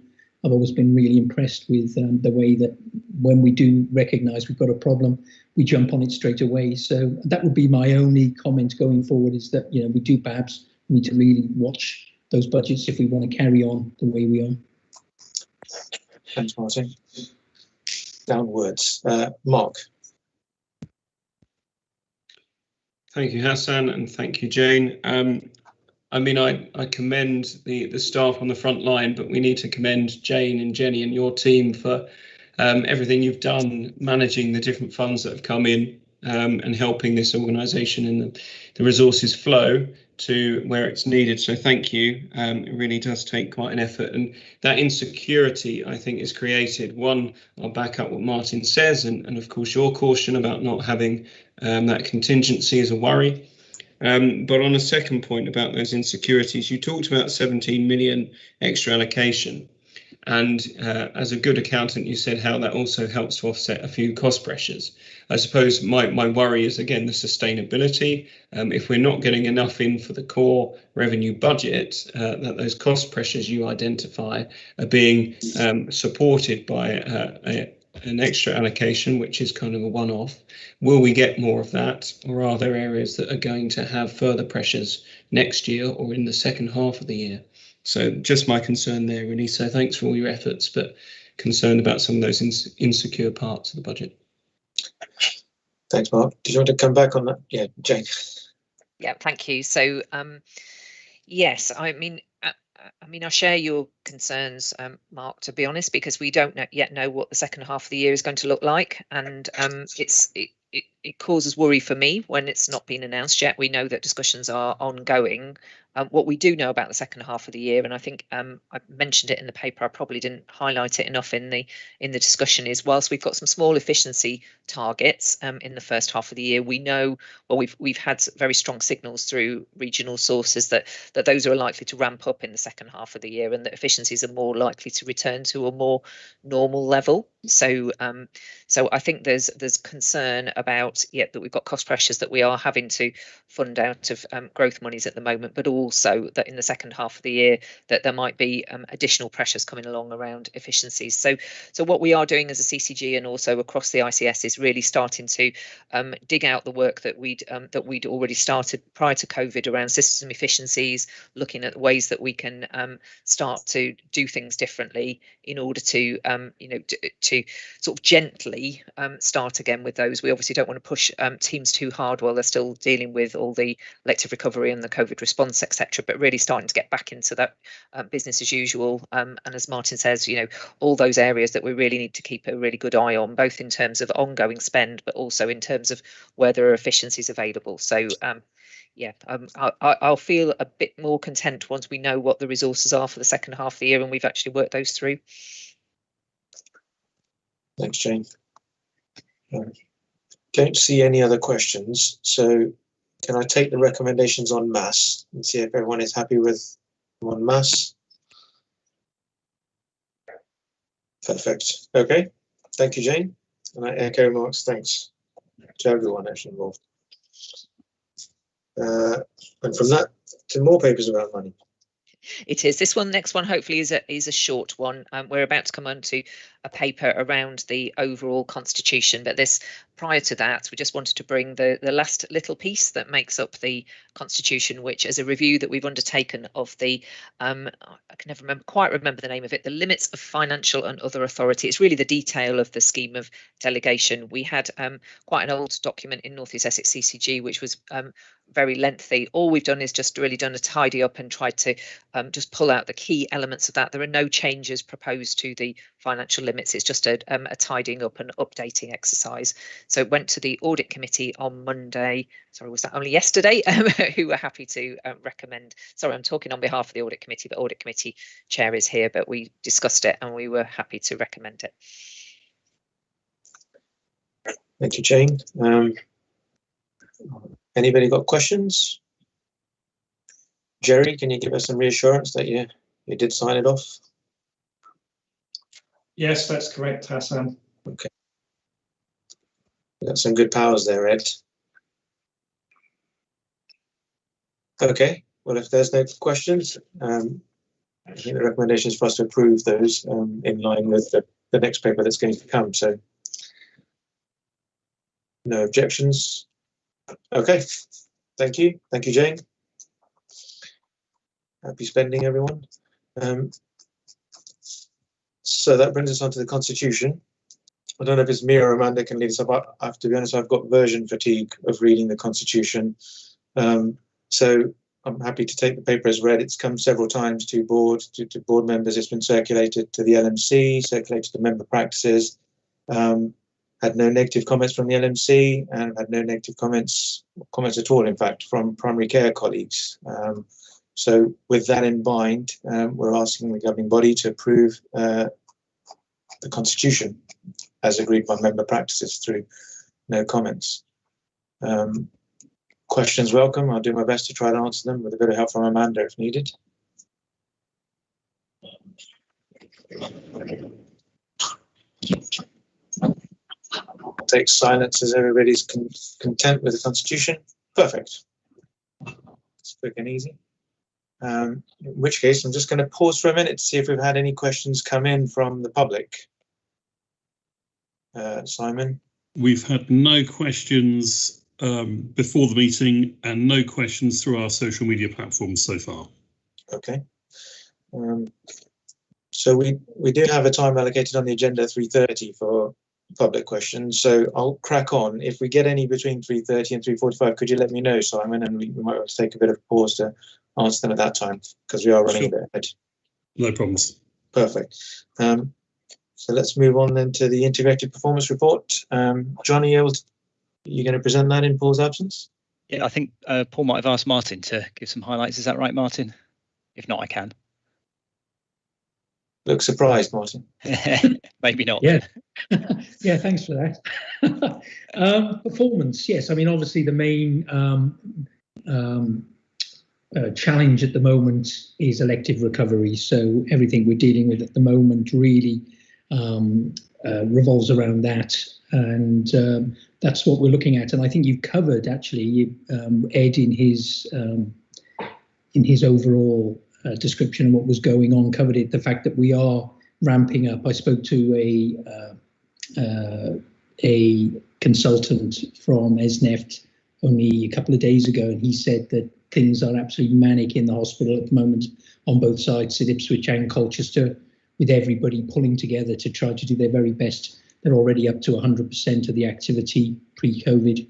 I've always been really impressed with the way that when we do recognise we've got a problem, we jump on it straight away. So that would be my only comment going forward, is that, you know, we do perhaps need to really watch those budgets if we want to carry on the way we are. Thanks, Martin. Downwards. Mark. Thank you, Hassan, and thank you, Jane. I mean, I commend the staff on the front line, but we need to commend Jane and Jenny and your team for everything you've done, managing the different funds that have come in and helping this organisation and the resources flow to where it's needed. So thank you. It really does take quite an effort, and that insecurity, I think, is created. One, I'll back up what Martin says, and of course your caution about not having that contingency is a worry. But on a second point about those insecurities, you talked about 17 million extra allocation. And as a good accountant, you said how that also helps to offset a few cost pressures. I suppose my worry is, again, the sustainability. If we're not getting enough in for the core revenue budget, that those cost pressures you identify are being supported by an extra allocation, which is kind of a one-off. Will we get more of that, or are there areas that are going to have further pressures next year or in the second half of the year? So just my concern there, really. So thanks for all your efforts, but concerned about some of those insecure parts of the budget. Thanks, Mark. Did you want to come back on that? Yeah, Jane. Yeah, thank you. So yes, I mean, I share your concerns, Mark, to be honest, because we don't yet know what the second half of the year is going to look like, and it causes worry for me when it's not been announced yet. We know that discussions are ongoing. What we do know about the second half of the year, and I think I mentioned it in the paper, I probably didn't highlight it enough in the discussion, is whilst we've got some small efficiency targets in the first half of the year, we know, well, we've had very strong signals through regional sources that those are likely to ramp up in the second half of the year, and that efficiencies are more likely to return to a more normal level. So I think there's concern about that we've got cost pressures that we are having to fund out of growth monies at the moment, but also that in the second half of the year that there might be additional pressures coming along around efficiencies. So what we are doing as a CCG and also across the ICS is really starting to dig out the work that we'd already started prior to COVID around system efficiencies, looking at ways that we can start to do things differently in order to to sort of gently start again with those. We obviously don't want to push teams too hard while they're still dealing with all the elective recovery and the COVID response, etc. But really starting to get back into that business as usual. And as Martin says, all those areas that we really need to keep a really good eye on, both in terms of ongoing spend, but also in terms of where there are efficiencies available. So I'll feel a bit more content once we know what the resources are for the second half of the year and we've actually worked those through. Thanks, Jane. Don't see any other questions, so can I take the recommendations en masse and see if everyone is happy with en masse? Perfect. Okay. Thank you, Jane. And I echo Mark's thanks to everyone actually involved. And from that to more papers about money. It is. This one, next one, hopefully is a short one. We're about to come on to a paper around the overall constitution, but prior to that, we just wanted to bring the last little piece that makes up the constitution, which is a review that we've undertaken of the I can never quite remember the name of it, the limits of financial and other authority. It's really the detail of the scheme of delegation. We had quite an old document in North East Essex CCG, which was very lengthy. All we've done is just really done a tidy up and tried to just pull out the key elements of that. There are no changes proposed to the financial limits. It's just a tidying up and updating exercise. So it went to the audit committee on Monday. Sorry, was that only yesterday? Who were happy to recommend. Sorry, I'm talking on behalf of the audit committee. The audit committee chair is here, but we discussed it and we were happy to recommend it. Thank you, Jane. Anybody got questions? Jerry, can you give us some reassurance that you did sign it off? Yes, that's correct, Hassan. Okay. You got some good powers there, Ed. Okay, well, if there's no questions, I think the recommendation is for us to approve those in line with the next paper that's going to come. So no objections. Okay, thank you. Thank you, Jane. Happy spending, everyone. So that brings us on to the Constitution. I don't know if it's me or Amanda can lead us up. I have to be honest, I've got version fatigue of reading the Constitution. So I'm happy to take the paper as read. It's come several times to board members. It's been circulated to the LMC, circulated to member practices. Had no negative comments from the LMC and had no negative comments at all, in fact, from primary care colleagues. So with that in mind, we're asking the governing body to approve the Constitution as agreed by member practices through no comments. questions welcome. I'll do my best to try to answer them with a bit of help from Amanda if needed. I'll take silence as everybody's content with the Constitution. Perfect. It's quick and easy. In which case, I'm just going to pause for a minute to see if we've had any questions come in from the public. Simon? We've had no questions before the meeting and no questions through our social media platforms so far. Okay. So we do have a time allocated on the agenda, 3:30 for public questions. So I'll crack on. If we get any between 3:30 and 3:45, could you let me know, Simon? And we might want to take a bit of a pause to answer them at that time because we are running a bit ahead. No problems. Perfect. So let's move on then to the integrated performance report. John, are you going to present that in Paul's absence? Yeah, I think Paul might have asked Martin to give some highlights. Is that right, Martin? If not, I can. Look surprised, Martin. Maybe not. Yeah. Yeah, thanks for that. Performance, yes. I mean, obviously the main challenge at the moment is elective recovery. So everything we're dealing with at the moment really revolves around that. And that's what we're looking at. And I think you've covered, actually, Ed, in his overall description of what was going on, covered it, the fact that we are ramping up. I spoke to a consultant from ESNEFT only a couple of days ago, and he said that things are absolutely manic in the hospital at the moment on both sides, at Ipswich and Colchester, with everybody pulling together to try to do their very best. They're already up to 100% of the activity pre-COVID.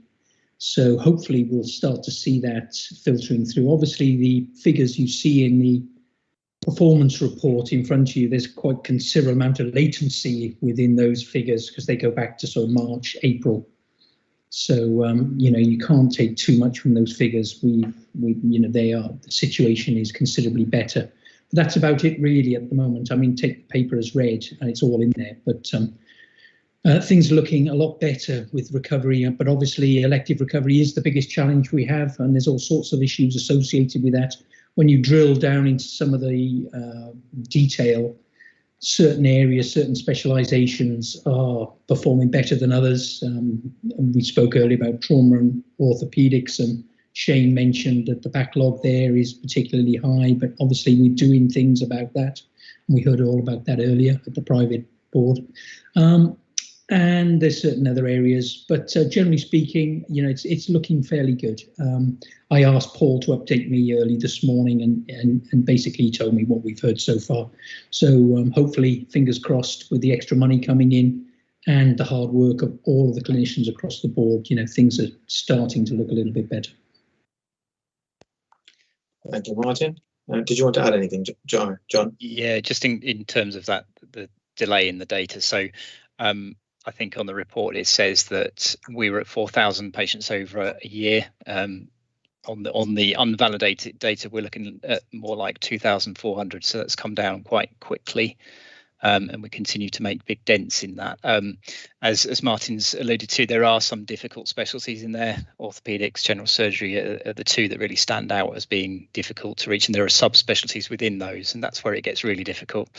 So hopefully we'll start to see that filtering through. Obviously, the figures you see in the performance report in front of you, there's quite considerable amount of latency within those figures because they go back to sort of March, April. So, you can't take too much from those figures. The situation is considerably better. But that's about it really at the moment. I mean, take the paper as read and it's all in there, but things are looking a lot better with recovery, but obviously elective recovery is the biggest challenge we have, and there's all sorts of issues associated with that. When you drill down into some of the detail, certain areas, certain specializations are performing better than others. And we spoke earlier about trauma and orthopedics, and Shane mentioned that the backlog there is particularly high, but obviously we're doing things about that. And we heard all about that earlier at the private board. And there's certain other areas, but generally speaking, it's looking fairly good. I asked Paul to update me early this morning, and basically he told me what we've heard so far. So hopefully, fingers crossed, with the extra money coming in and the hard work of all of the clinicians across the board, things are starting to look a little bit better. Thank you, Martin. Did you want to add anything, John? Yeah, just in terms of that, the delay in the data. So I think on the report it says that we were at 4,000 patients over a year. On the unvalidated data, we're looking at more like 2,400. So that's come down quite quickly, and we continue to make big dents in that. As Martin's alluded to, there are some difficult specialties in there. Orthopedics, general surgery are the two that really stand out as being difficult to reach, and there are subspecialties within those, and that's where it gets really difficult.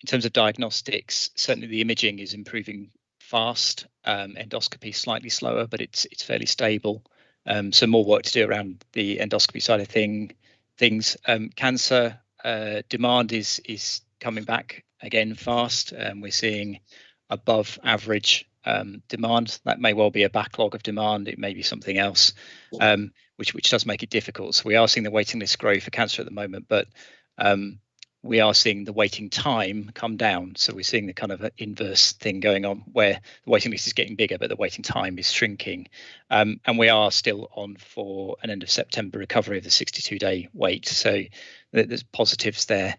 In terms of diagnostics, certainly the imaging is improving fast. Endoscopy slightly slower, but it's fairly stable. So more work to do around the endoscopy side of things. Cancer demand is coming back again fast. We're seeing above average demand. That may well be a backlog of demand. It may be something else, which does make it difficult. So we are seeing the waiting list grow for cancer at the moment, but we are seeing the waiting time come down. So we're seeing the kind of inverse thing going on where the waiting list is getting bigger, but the waiting time is shrinking. And we are still on for an end of September recovery of the 62-day wait. So there's positives there.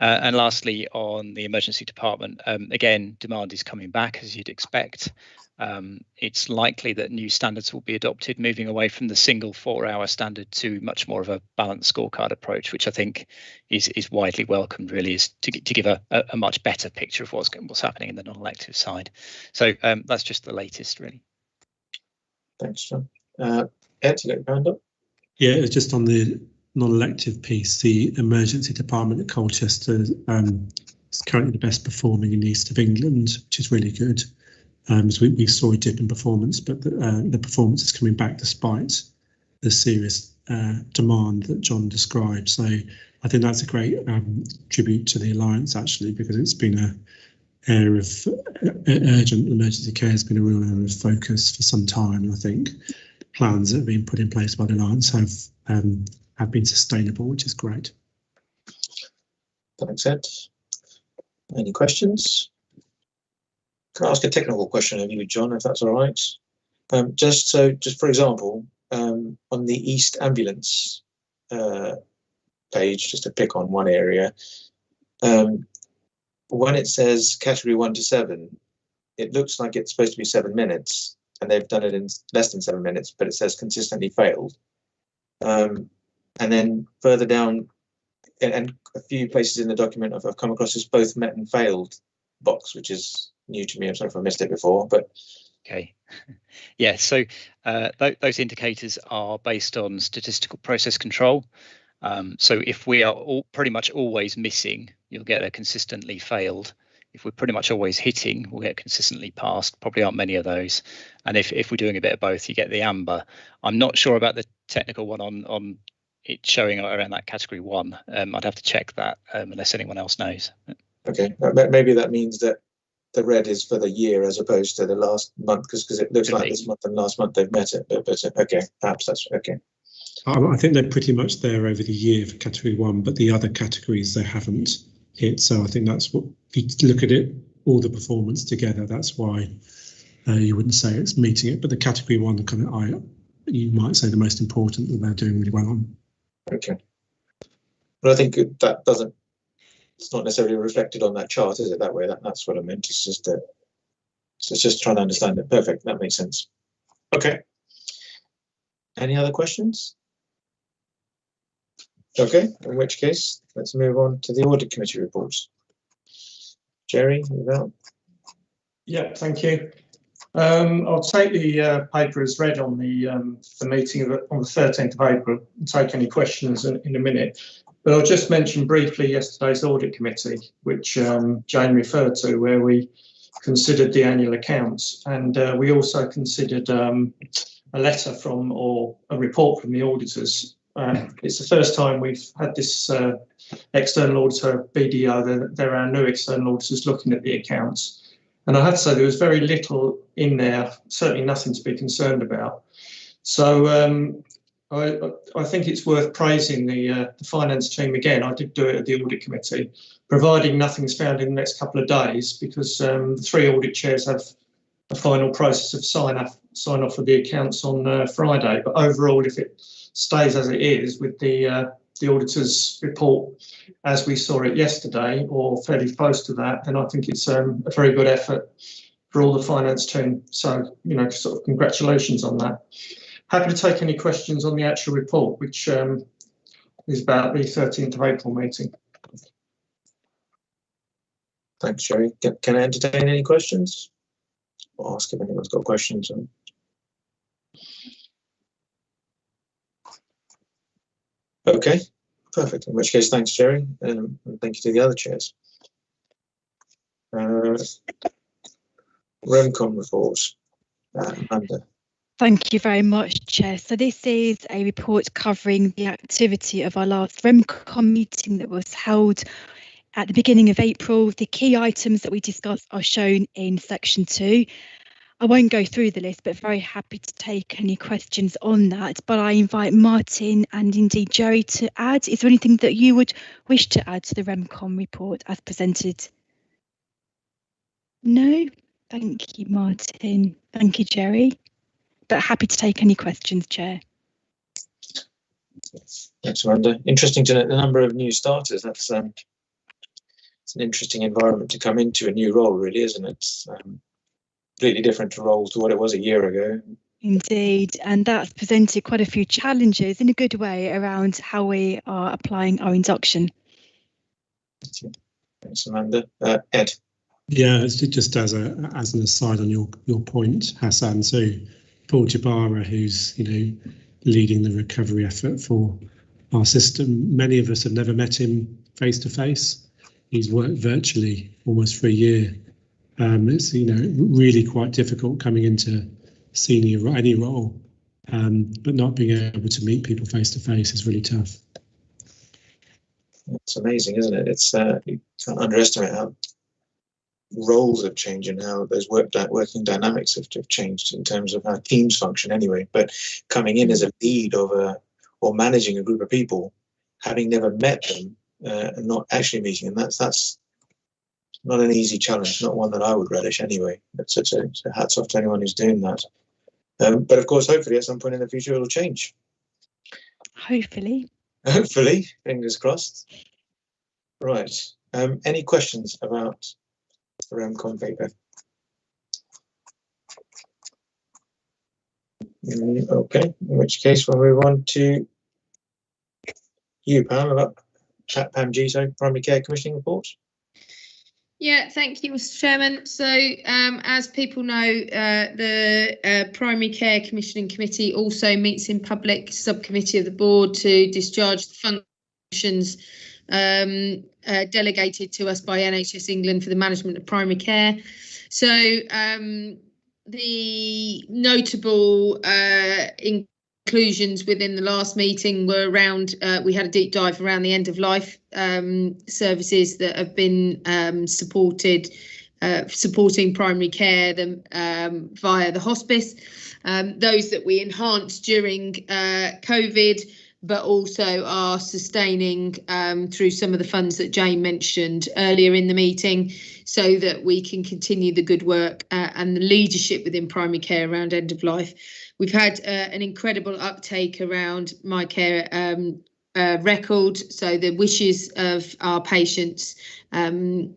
And lastly, on the emergency department, again, demand is coming back as you'd expect. It's likely that new standards will be adopted, moving away from the single 4-hour standard to much more of a balanced scorecard approach, which I think is widely welcomed, really, is to give a much better picture of what's happening in the non-elective side. So that's just the latest, really. Thanks, John. Ed, you got your hand up? Yeah, it was just on the non-elective piece. The emergency department at Colchester is currently the best performing in the east of England, which is really good. So we saw a dip in performance, but the performance is coming back despite the serious demand that John described. So I think that's a great tribute to the Alliance, actually, because it's been an area of urgent emergency care has been a real area of focus for some time. And I think plans that have been put in place by the Alliance have been sustainable, which is great. Thanks, Ed. Any questions? Can I ask a technical question of you, John, if that's all right? Just for example, on the East Ambulance page, just to pick on one area, when it says category 1 to 7, it looks like it's supposed to be 7 minutes, and they've done it in less than 7 minutes, but it says consistently failed. And then further down, and a few places in the document I've come across this both met and failed box, which is new to me. I'm sorry if I missed it before, but okay. Yeah, so those indicators are based on statistical process control. So if we are pretty much always missing, you'll get a consistently failed. If we're pretty much always hitting, we'll get consistently passed. Probably aren't many of those. And if we're doing a bit of both, you get the amber. I'm not sure about the technical one on it showing around that category 1. I'd have to check that unless anyone else knows. Okay, maybe that means that the red is for the year as opposed to the last month, because it looks like this month and last month they've met it. But okay, perhaps that's okay. I think they're pretty much there over the year for category 1, but the other categories they haven't hit. So I think that's what, if you look at it, all the performance together, that's why you wouldn't say it's meeting it. But the category 1, you might say the most important that they're doing really well on. Okay. But I think that doesn't, it's not necessarily reflected on that chart, is it, that way? That's what I meant. It's just trying to understand it. Perfect, that makes sense. Okay. Any other questions? Okay, in which case, let's move on to the Audit Committee reports. Jerry, you out? Yeah, thank you. I'll take the paper as read on the meeting on the 13th of April and take any questions in a minute. But I'll just mention briefly yesterday's Audit Committee, which Jane referred to, where we considered the annual accounts, and we also considered a letter from, or a report from, the auditors. It's the first time we've had this external auditor, BDO, they're our new external auditors looking at the accounts. And I have to say there was very little in there, certainly nothing to be concerned about. So I think it's worth praising the finance team again. I did do it at the Audit Committee, providing nothing's found in the next couple of days, because the 3 audit chairs have a final process of sign off of the accounts on Friday. But overall, if it stays as it is with the auditor's report as we saw it yesterday, or fairly close to that, then I think it's a very good effort for all the finance team. So, sort of congratulations on that. Happy to take any questions on the actual report, which is about the 13th of April meeting. Thanks, Jerry. Can I entertain any questions? I'll ask if anyone's got questions. Okay, perfect. In which case, thanks, Jerry, and thank you to the other chairs. REMCOM reports. Amanda. Thank you very much, Chair. So this is a report covering the activity of our last REMCOM meeting that was held at the beginning of April. The key items that we discussed are shown in section 2. I won't go through the list, but very happy to take any questions on that. But I invite Martin and indeed Jerry to add. Is there anything that you would wish to add to the REMCOM report as presented? No? Thank you, Martin. Thank you, Jerry. But happy to take any questions, Chair. Thanks, Amanda. Interesting to note the number of new starters. It's an interesting environment to come into, a new role, really, isn't it? Completely different role to what it was a year ago. Indeed, and that's presented quite a few challenges in a good way around how we are applying our induction. Thanks, Amanda. Ed. Yeah, it's just as an aside on your point, Hassan. So Paul Jabara, who's leading the recovery effort for our system. Many of us have never met him face to face. He's worked virtually almost for a year. It's really quite difficult coming into any role, but not being able to meet people face to face is really tough. It's amazing, isn't it? It's you can't underestimate how roles have changed and how those working dynamics have changed in terms of how teams function anyway. But coming in as a lead of or managing a group of people, having never met them and not actually meeting them, that's not an easy challenge, not one that I would relish anyway. So hats off to anyone who's doing that. But of course, hopefully at some point in the future it'll change. Hopefully. Hopefully, fingers crossed. Right. Any questions about the REMCON paper? Okay, in which case we'll move on to you, Pam, about Pam G, Primary Care Commissioning Report. Yeah, thank you, Mr. Chairman. So, as people know, the Primary Care Commissioning Committee also meets in public subcommittee of the board to discharge the functions delegated to us by NHS England for the management of primary care. So, the notable inclusions within the last meeting were around, we had a deep dive around the end of life services that have been supporting primary care via the hospice, those that we enhanced during COVID, but also are sustaining through some of the funds that Jane mentioned earlier in the meeting, so that we can continue the good work and the leadership within primary care around end of life. We've had an incredible uptake around My Care record, so the wishes of our patients to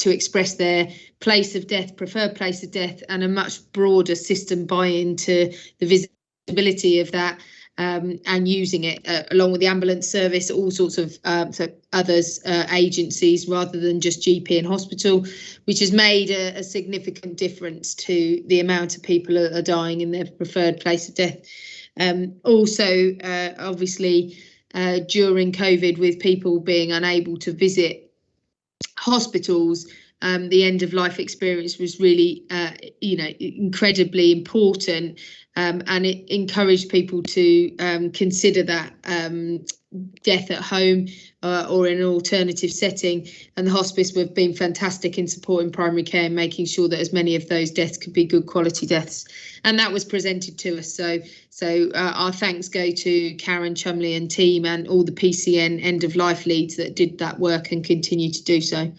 express their place of death, preferred place of death, and a much broader system buy-in to the visibility of that. And using it along with the ambulance service, all sorts of others, agencies, rather than just GP and hospital, which has made a significant difference to the amount of people that are dying in their preferred place of death. Also, obviously, during COVID, with people being unable to visit hospitals, the end of life experience was really, incredibly important. And it encouraged people to consider that death at home or in an alternative setting. And the hospice have been fantastic in supporting primary care and making sure that as many of those deaths could be good quality deaths. And that was presented to us. So our thanks go to Karen Chumley and team and all the PCN end of life leads that did that work and continue to do so.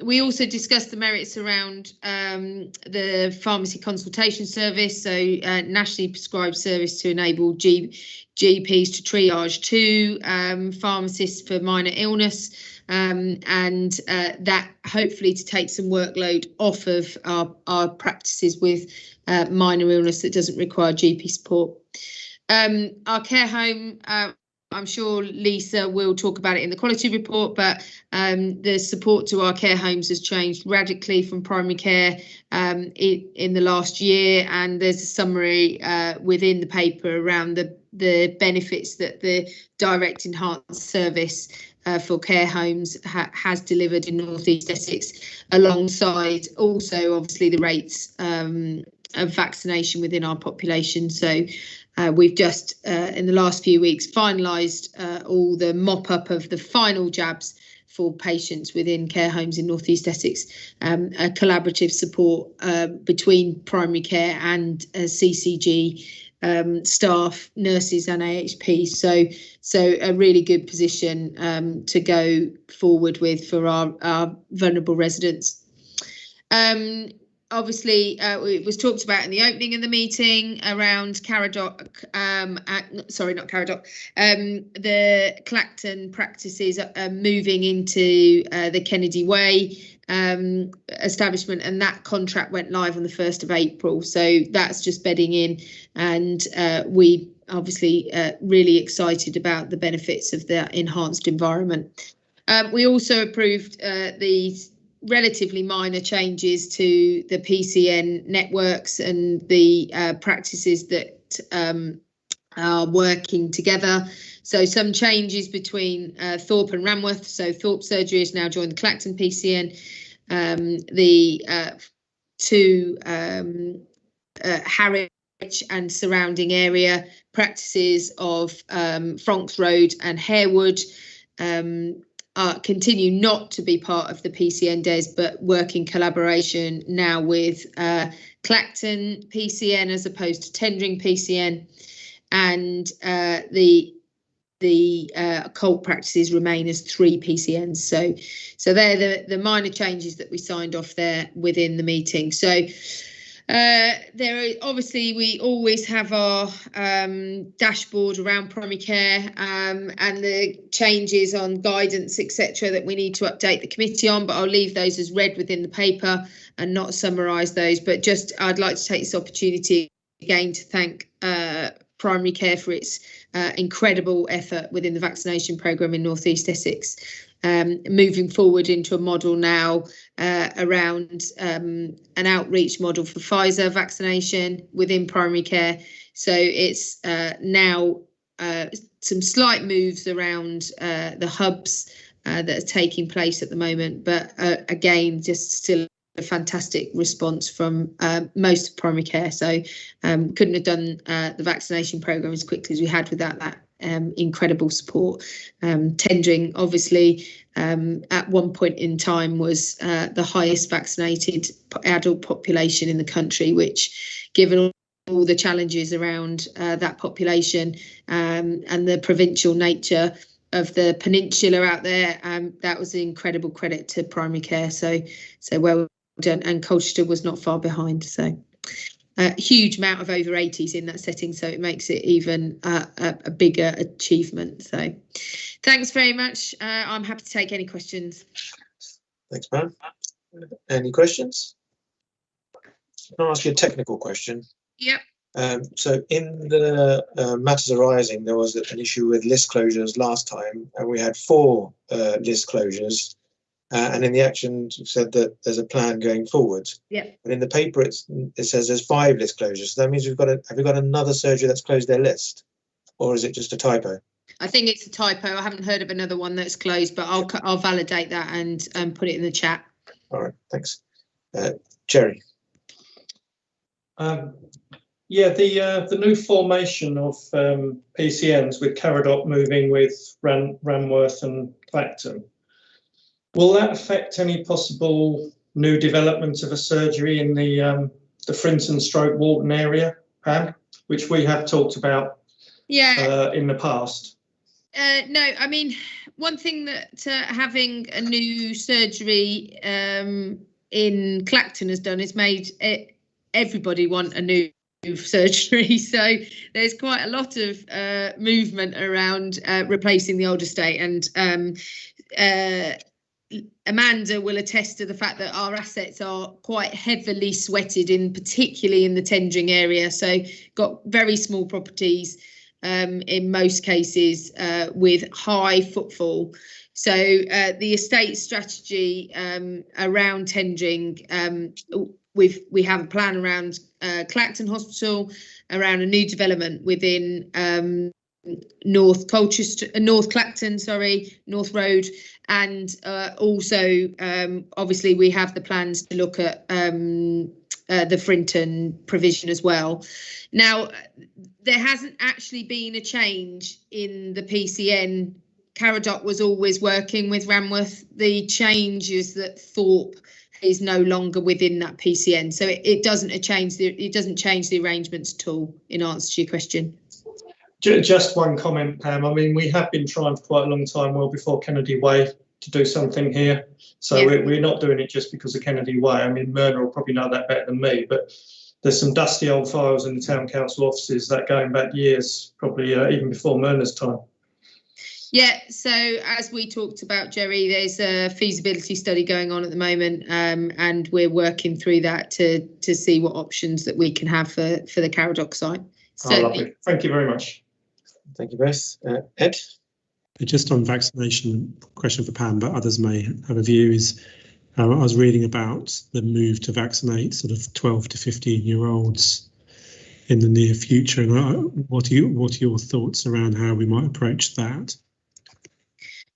We also discussed the merits around the pharmacy consultation service, so nationally prescribed service to enable GPs to triage to pharmacists for minor illness, and that hopefully to take some workload off of our practices with minor illness that doesn't require GP support. Our care home, I'm sure Lisa will talk about it in the quality report, but the support to our care homes has changed radically from primary care in the last year, and there's a summary within the paper around the benefits that the direct enhanced service for care homes has delivered in North East Essex, alongside also obviously the rates of vaccination within our population. So we've just, in the last few weeks, finalised all the mop-up of the final jabs for patients within care homes in North East Essex, a collaborative support between primary care and CCG staff, nurses and AHPs. So a really good position to go forward with for our vulnerable residents. Obviously, it was talked about in the opening of the meeting around Caradoc, sorry, not Caradoc, the Clacton practices moving into the Kennedy Way establishment, and that contract went live on the 1st of April. So that's just bedding in, and we obviously really excited about the benefits of the enhanced environment. We also approved the relatively minor changes to the PCN networks and the practices that are working together. So some changes between Thorpe and Ramworth. So Thorpe Surgery has now joined the Clacton PCN. The two Harwich and surrounding area practices of Franks Road and Harewood continue not to be part of the PCN DES, but work in collaboration now with Clacton PCN as opposed to tendering PCN, and the occult practices remain as 3 PCNs. So they're the minor changes that we signed off there within the meeting. So obviously we always have our dashboard around primary care and the changes on guidance, etc., that we need to update the committee on, but I'll leave those as read within the paper and not summarise those. But just I'd like to take this opportunity again to thank primary care for its incredible effort within the vaccination programme in North East Essex. Moving forward into a model now around an outreach model for Pfizer vaccination within primary care. So it's now some slight moves around the hubs that are taking place at the moment, but again, just still a fantastic response from most of primary care. So couldn't have done the vaccination programme as quickly as we had without that incredible support. Tendering, obviously, at one point in time was the highest vaccinated adult population in the country, which, given all the challenges around that population and the provincial nature of the peninsula out there, that was an incredible credit to primary care. So well done, and Colchester was not far behind. So a huge amount of over 80s in that setting, so it makes it even a bigger achievement. So thanks very much. I'm happy to take any questions. Thanks, Pam. Any questions? Can I ask you a technical question? Yep. So in the matters arising, there was an issue with list closures last time, and we had 4 list closures. And in the action said that there's a plan going forward. Yeah. But in the paper, it says there's 5 list closures. So that means have we got another surgery that's closed their list, or is it just a typo? I think it's a typo. I haven't heard of another one that's closed, but I'll validate that and put it in the chat. All right, thanks. Jerry. Yeah, the new formation of PCNs with Caradoc moving with Ramworth and Clacton. Will that affect any possible new development of a surgery in the Frinton / Walton area, Pam, which we have talked about in the past? No, I mean, one thing that having a new surgery in Clacton has done is made everybody want a new surgery. So there's quite a lot of movement around replacing the old estate, and Amanda will attest to the fact that our assets are quite heavily sweated, particularly in the tendering area. So got very small properties in most cases with high footfall. So the estate strategy around tendering, we have a plan around Clacton Hospital, around a new development within North Clacton, North Road, and also obviously we have the plans to look at the Frinton provision as well. Now, there hasn't actually been a change in the PCN. Caradoc was always working with Ramworth. The change is that Thorpe is no longer within that PCN, so it doesn't change the arrangements at all. In answer to your question. Just one comment, Pam. I mean, we have been trying for quite a long time, well before Kennedy Way, to do something here. So yeah. We're not doing it just because of Kennedy Way. I mean, Myrna will probably know that better than me, but there's some dusty old files in the town council offices that going back years, probably even before Myrna's time. Yeah, so as we talked about, Jerry, there's a feasibility study going on at the moment, and we're working through that to see what options that we can have for the Caradoc site. Oh, lovely. Thank you very much. Thank you both. Ed? Just on vaccination, question for Pam, but others may have a view, is I was reading about the move to vaccinate sort of 12 to 15-year-olds in the near future? And what are your thoughts around how we might approach that?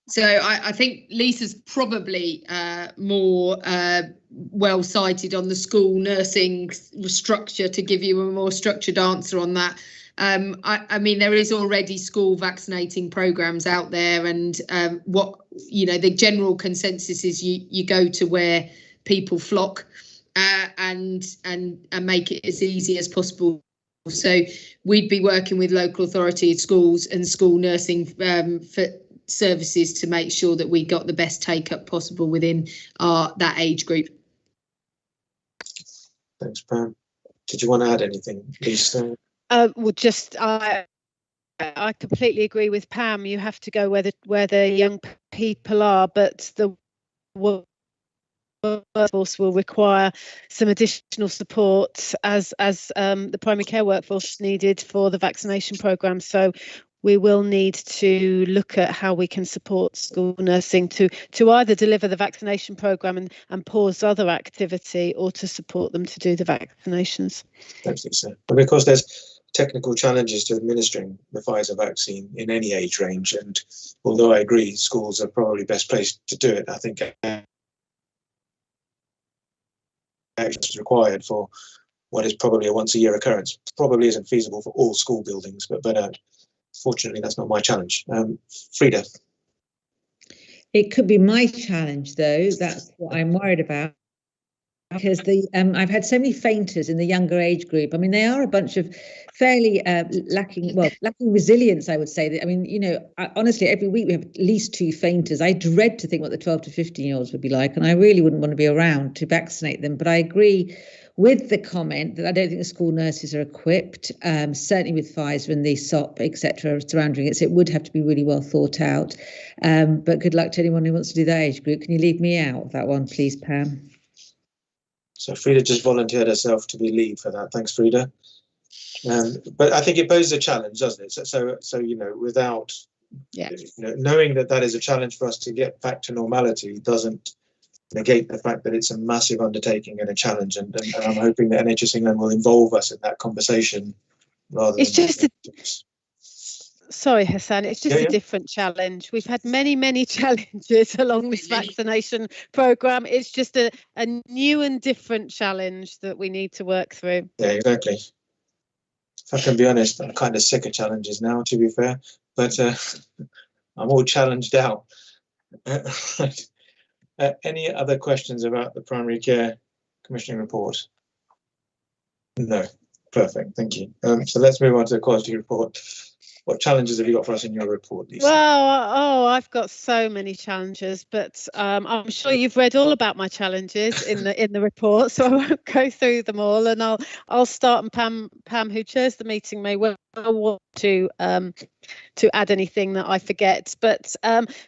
So I think Lisa's probably more well cited on the school nursing structure to give you a more structured answer on that. I mean, there is already school vaccinating programs out there, and what the general consensus is you go to where people flock and make it as easy as possible. So we'd be working with local authority schools and school nursing for services to make sure that we got the best take up possible within that age group. Thanks, Pam. Did you want to add anything, Lisa? Well, just I completely agree with Pam. You have to go where the young people are, but the workforce will require some additional support as the primary care workforce needed for the vaccination programme. So we will need to look at how we can support school nursing to either deliver the vaccination programme and pause other activity, or to support them to do the vaccinations. Thanks, Lisa. But because there's technical challenges to administering the Pfizer vaccine in any age range, and although I agree schools are probably best placed to do it, I think action is required for what is probably a once-a-year occurrence. Probably isn't feasible for all school buildings, but fortunately that's not my challenge. Frida. It could be my challenge, though. That's what I'm worried about, because I've had so many fainters in the younger age group. I mean, they are a bunch of fairly lacking resilience, I would say. I mean, honestly, every week we have at least 2 fainters. I dread to think what the 12 to 15-year-olds would be like, and I really wouldn't want to be around to vaccinate them. But I agree with the comment that I don't think the school nurses are equipped, certainly with Pfizer and the SOP, etc., surrounding it. So it would have to be really well thought out. But good luck to anyone who wants to do that age group. Can you leave me out of that one, please, Pam? So Frida just volunteered herself to be lead for that. Thanks, Frida. But I think it poses a challenge, doesn't it? So without knowing that is a challenge for us to get back to normality doesn't negate the fact that it's a massive undertaking and a challenge, and I'm hoping that NHS England will involve us in that conversation rather than Sorry, Hassan, it's just a different challenge. We've had many challenges along this vaccination programme. It's just a new and different challenge that we need to work through. Yeah, exactly. If I can be honest, I'm kind of sick of challenges now, to be fair, but I'm all challenged out. Any other questions about the primary care commissioning report? No. Perfect, thank you. So let's move on to the quality report. What challenges have you got for us in your report, Lisa? Well, I've got so many challenges, but I'm sure you've read all about my challenges in the report, so I won't go through them all. And I'll start, and Pam, who chairs the meeting, may well want to add anything that I forget. But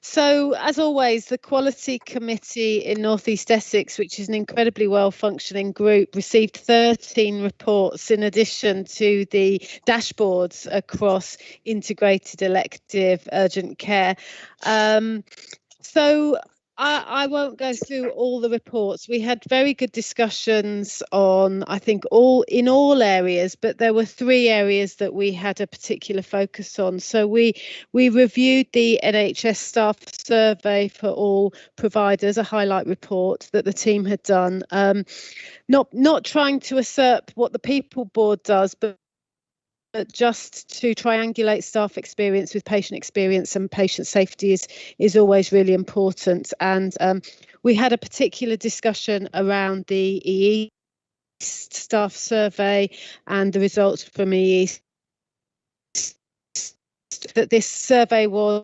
so, as always, the Quality Committee in North East Essex, which is an incredibly well-functioning group, received 13 reports in addition to the dashboards across integrated, elective, urgent care. So I won't go through all the reports. We had very good discussions on, I think, in all areas, but there were 3 areas that we had a particular focus on. So we reviewed the NHS staff survey for all providers, a highlight report that the team had done. Not trying to usurp what the People Board does, but just to triangulate staff experience with patient experience, and patient safety is always really important. And we had a particular discussion around the EEAST staff survey and the results from EEAST, that this survey was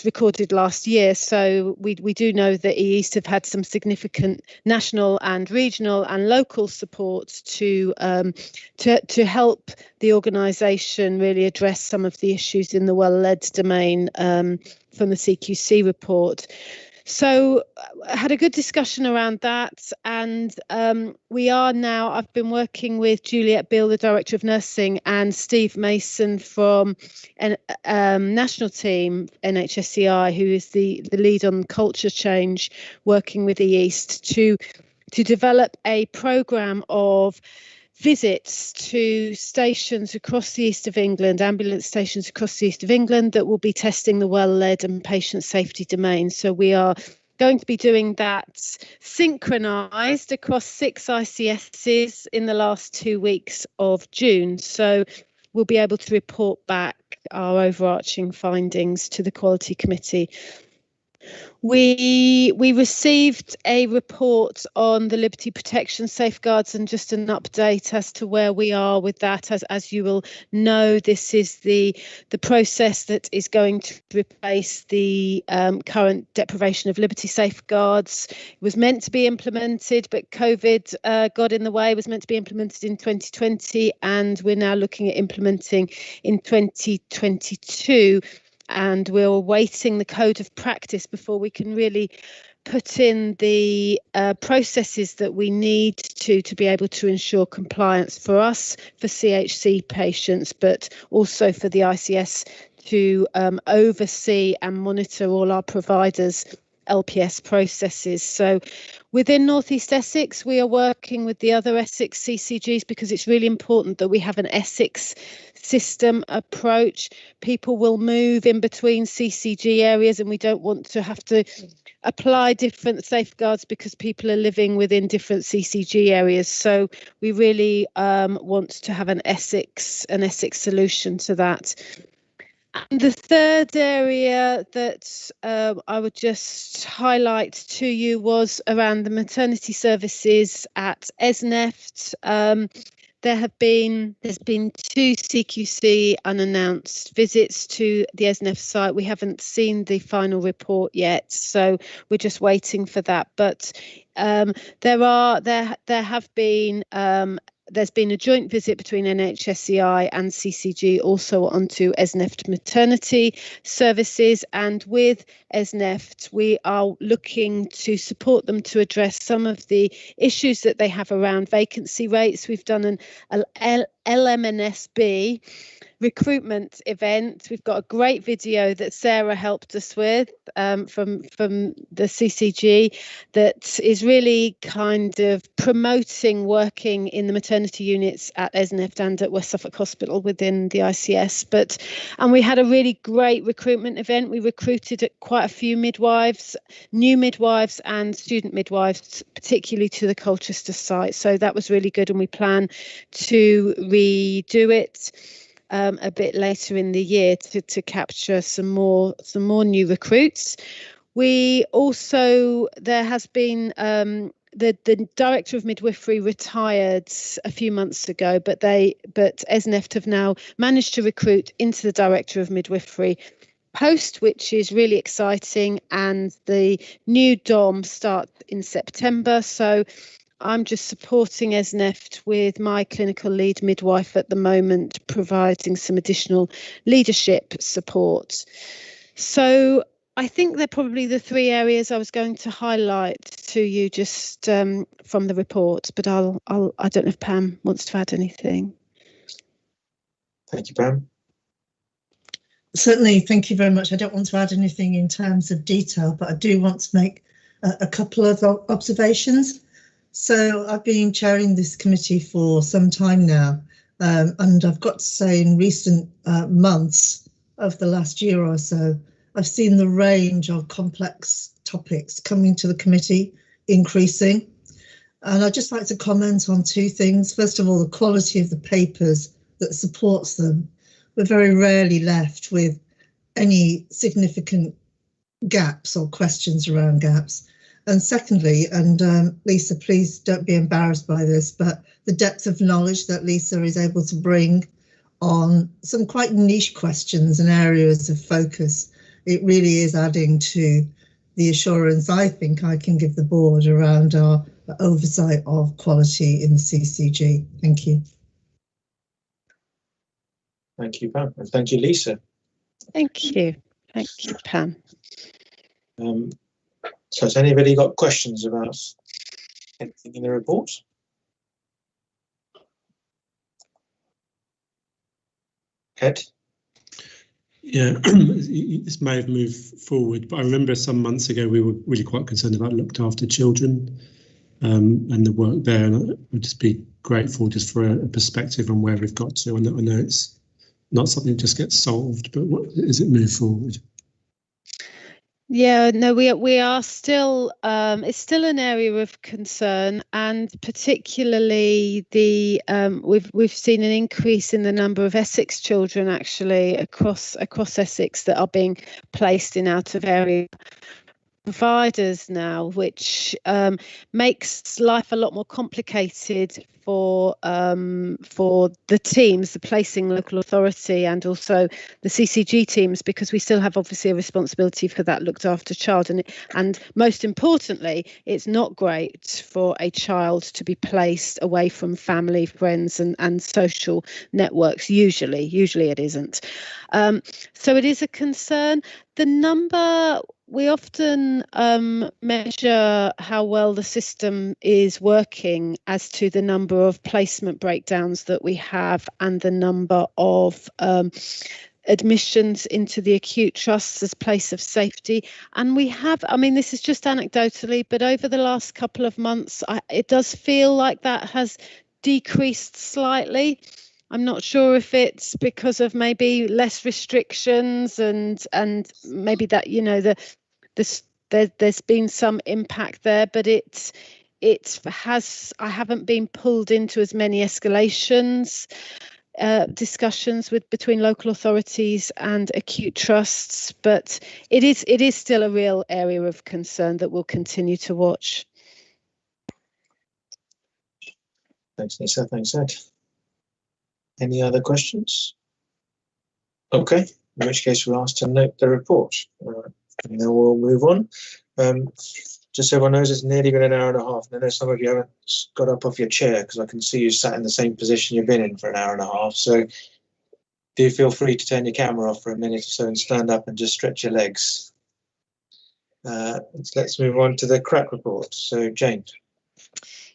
recorded last year. So we do know that EEAST have had some significant national and regional and local support to help the organisation really address some of the issues in the well-led domain from the CQC report. So I had a good discussion around that, and we are now, I've been working with Juliet Beale, the Director of Nursing, and Steve Mason from national team, NHSCI, who is the lead on culture change, working with EEAST to develop a programme of visits to stations across the east of England, ambulance stations across the east of England, that will be testing the well-led and patient safety domain. So we are going to be doing that synchronised across 6 ICSs in the last 2 weeks of June. So we'll be able to report back our overarching findings to the Quality Committee. We received a report on the liberty protection safeguards, and just an update as to where we are with that. As you will know, this is the process that is going to replace the current deprivation of liberty safeguards. It was meant to be implemented, but COVID got in the way. It was meant to be implemented in 2020, and we're now looking at implementing in 2022. And we're awaiting the code of practice before we can really put in the processes that we need to be able to ensure compliance for us, for CHC patients, but also for the ICS to oversee and monitor all our providers' LPS processes. So within North East Essex, we are working with the other Essex CCGs, because it's really important that we have an Essex system approach. People will move in between CCG areas, and we don't want to have to apply different safeguards because people are living within different CCG areas. So we really want to have an Essex solution to that. And the third area that I would just highlight to you was around the maternity services at ESNEFT. There's been 2 CQC unannounced visits to the ESNEFT site. We haven't seen the final report yet, so we're just waiting for that. But there's been a joint visit between NHSEI and CCG also onto ESNEFT maternity services, and with ESNEFT we are looking to support them to address some of the issues that they have around vacancy rates. We've done an LMNSB recruitment event. We've got a great video that Sarah helped us with from the CCG that is really kind of promoting working in the maternity units at ESNEFT and at West Suffolk Hospital within the ICS. And we had a really great recruitment event. We recruited quite a few midwives, new midwives and student midwives, particularly to the Colchester site. So that was really good, and we plan to redo it a bit later in the year to capture some more new recruits. There has been the director of midwifery retired a few months ago, but ESNEFT have now managed to recruit into the director of midwifery post, which is really exciting, and the new DOM starts in September. So I'm just supporting ESNEFT with my clinical lead midwife at the moment, providing some additional leadership support. So I think they're probably the 3 areas I was going to highlight to you just from the report, but I don't know if Pam wants to add anything. Thank you, Pam. Certainly, thank you very much. I don't want to add anything in terms of detail, but I do want to make a couple of observations. So I've been chairing this committee for some time now, and I've got to say in recent months of the last year or so, I've seen the range of complex topics coming to the committee increasing. And I'd just like to comment on 2 things. First of all, the quality of the papers that supports them. We're very rarely left with any significant gaps or questions around gaps. And secondly, and Lisa, please don't be embarrassed by this, but the depth of knowledge that Lisa is able to bring on some quite niche questions and areas of focus, it really is adding to the assurance I think I can give the board around our oversight of quality in the CCG. Thank you. Thank you, Pam, and thank you, Lisa. Thank you, Pam. So has anybody got questions about anything in the report? Ed? Yeah, this may have moved forward, but I remember some months ago we were really quite concerned about looked after children and the work there. And I'd just be grateful just for a perspective on where we've got to. And I know it's not something that just gets solved, but what is it move forward? Yeah, no, we are still, it's still an area of concern, and particularly we've seen an increase in the number of Essex children actually across Essex that are being placed in out of area providers now, which makes life a lot more complicated for the teams, the placing local authority and also the CCG teams, because we still have obviously a responsibility for that looked after child, and most importantly, it's not great for a child to be placed away from family, friends and social networks. Usually it isn't. So it is a concern. The number, we often measure how well the system is working as to the number of placement breakdowns that we have and the number of admissions into the acute trusts as place of safety. And we have, I mean, this is just anecdotally, but over the last couple of months, it does feel like that has decreased slightly. I'm not sure if it's because of maybe less restrictions and maybe that, you know, there's been some impact there, but I haven't been pulled into as many escalations discussions between local authorities and acute trusts, but it is still a real area of concern that we'll continue to watch. Thanks, Lisa. Thanks, Ed. Any other questions? Okay, in which case we'll ask to note the report. And then we'll move on. Just so everyone knows, it's nearly been an hour and a half. And I know some of you haven't got up off your chair because I can see you sat in the same position you've been in for an hour and a half. So do feel free to turn your camera off for a minute or so and stand up and just stretch your legs. Let's move on to the crack report. So Jane.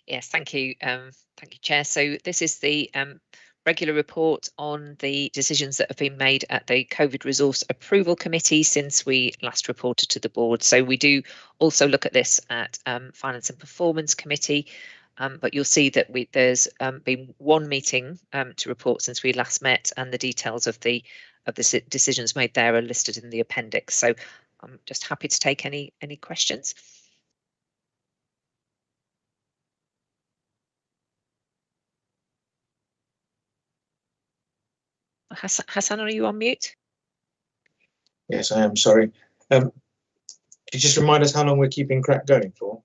Yes, thank you. Thank you, Chair. So this is the regular report on the decisions that have been made at the COVID Resource Approval Committee since we last reported to the board. So we do also look at this at Finance and Performance Committee, but you'll see that there's been one meeting to report since we last met, and the details of the decisions made there are listed in the appendix. So I'm just happy to take any questions. Hassan, are you on mute? Yes, I am. Sorry. Could you just remind us how long we're keeping crack going for?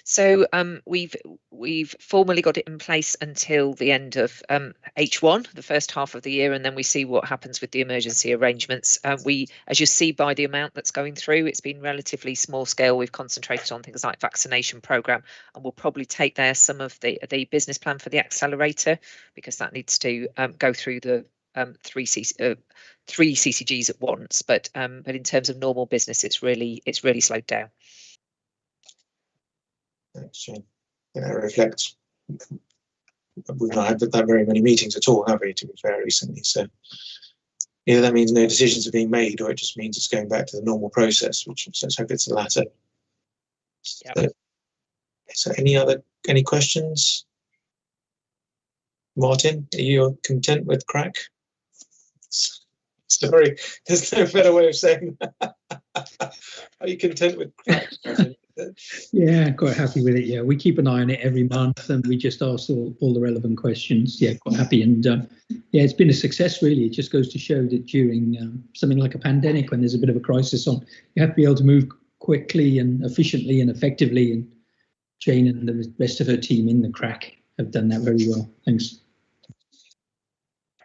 So we've formally got it in place until the end of H1, the first half of the year, and then we see what happens with the emergency arrangements. As you see by the amount that's going through, it's been relatively small scale. We've concentrated on things like vaccination programme, and we'll probably take there some of the business plan for the accelerator, because that needs to go through the three CCGs at once. But in terms of normal business, it's really slowed down. Thanks, Jane. That reflects, we've not had that very many meetings at all, have we, to be fair, recently. So either that means no decisions are being made, or it just means it's going back to the normal process, which let's hope it's the latter. Yep. So any questions? Martin, are you content with crack? Sorry, there's no better way of saying that. Are you content with crack, Martin? Yeah, quite happy with it. Yeah, we keep an eye on it every month, and we just ask all the relevant questions. Yeah, quite happy, and yeah, it's been a success really. It just goes to show that during something like a pandemic, when there's a bit of a crisis on, you have to be able to move quickly and efficiently and effectively. And Jane and the rest of her team in the crack have done that very well. Thanks.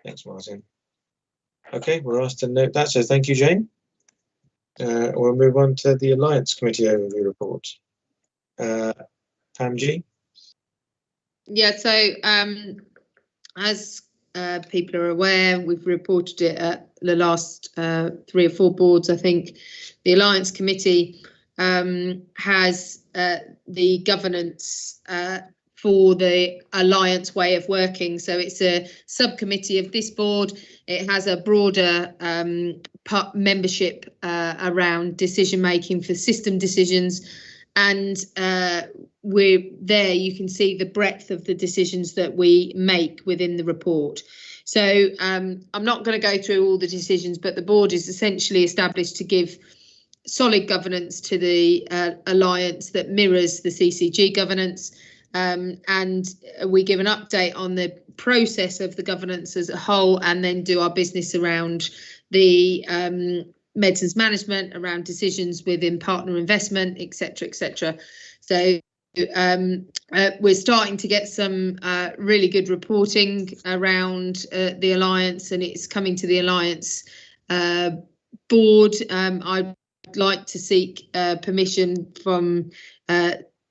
Thanks, Martin. Okay, we're asked to note that, so thank you, Jane. We'll move on to the Alliance Committee overview report. Pam G. Yeah, so as people are aware, we've reported it at the last 3 or 4 boards. I think the Alliance Committee has the governance for the Alliance way of working. So it's a subcommittee of this board. It has a broader membership around decision making for system decisions, and we're there. You can see the breadth of the decisions that we make within the report. So I'm not going to go through all the decisions, but the board is essentially established to give solid governance to the alliance that mirrors the CCG governance, and we give an update on the process of the governance as a whole, and then do our business around the medicines management, around decisions within partner investment, etc., etc. So we're starting to get some really good reporting around the alliance, and it's coming to the alliance board. I'd like to seek permission from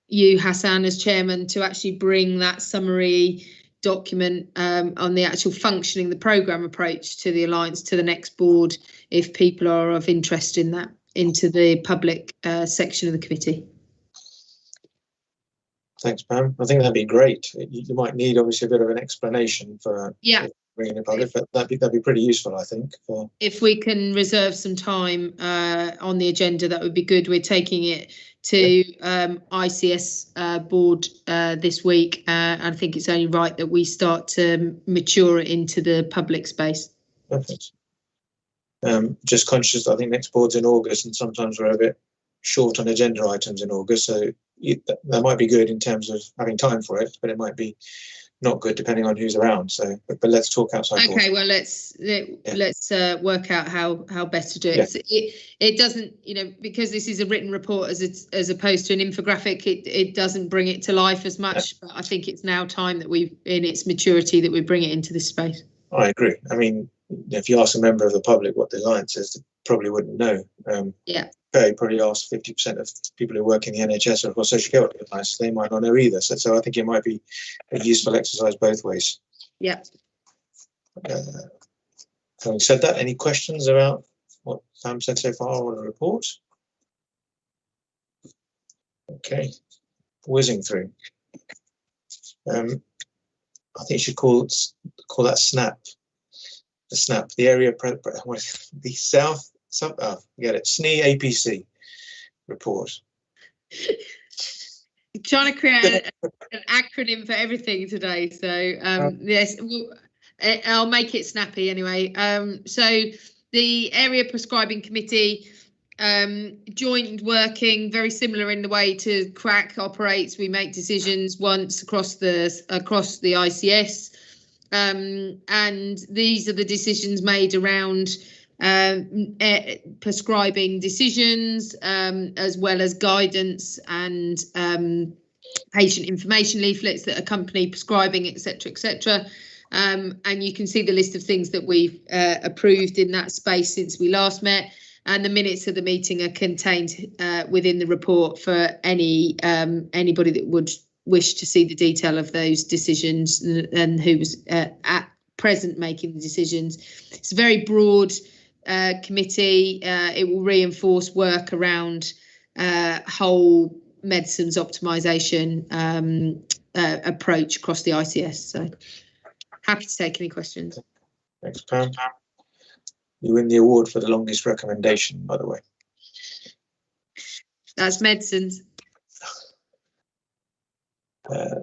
you, Hassan, as chairman, to actually bring that summary document on the actual functioning, the programme approach to the alliance to the next board, if people are of interest in that, into the public section of the committee. Thanks, Pam. I think that'd be great. You might need obviously a bit of an explanation for bringing it public, but that'd be pretty useful, I think. If we can reserve some time on the agenda, that would be good. We're taking it to ICS board this week. I think it's only right that we start to mature it into the public space. Perfect. Just conscious, I think next board's in August, and sometimes we're a bit short on agenda items in August, so that might be good in terms of having time for it, but it might be not good depending on who's around. So, but let's talk outside. Okay, well, let's work out how best to do it. Yeah. It doesn't, because this is a written report as opposed to an infographic, it doesn't bring it to life as much. But I think it's now time that in its maturity, that we bring it into this space. I agree. I mean, if you ask a member of the public what the alliance is, they probably wouldn't know. You probably ask 50% of people who work in the NHS or across social care advice, they might not know either. So I think it might be a useful exercise both ways. Yeah. Having said that, any questions about what Pam said so far on the report? Okay, whizzing through. I think you should call that SNAP. The SNAP, the area, the South. Get it. SNE APC report. Trying to create an acronym for everything today. So yes, I'll make it snappy anyway. So the area prescribing committee joined working, very similar in the way to CRAC operates. We make decisions once across the ICS, and these are the decisions made around prescribing decisions, as well as guidance and patient information leaflets that accompany prescribing, etc., etc. And you can see the list of things that we've approved in that space since we last met, and the minutes of the meeting are contained within the report for anybody that would wish to see the detail of those decisions and who was at present making the decisions. It's a very broad committee. It will reinforce work around whole medicines optimization approach across the ICS. So happy to take any questions. Thanks, Pam. You win the award for the longest recommendation, by the way. That's medicines.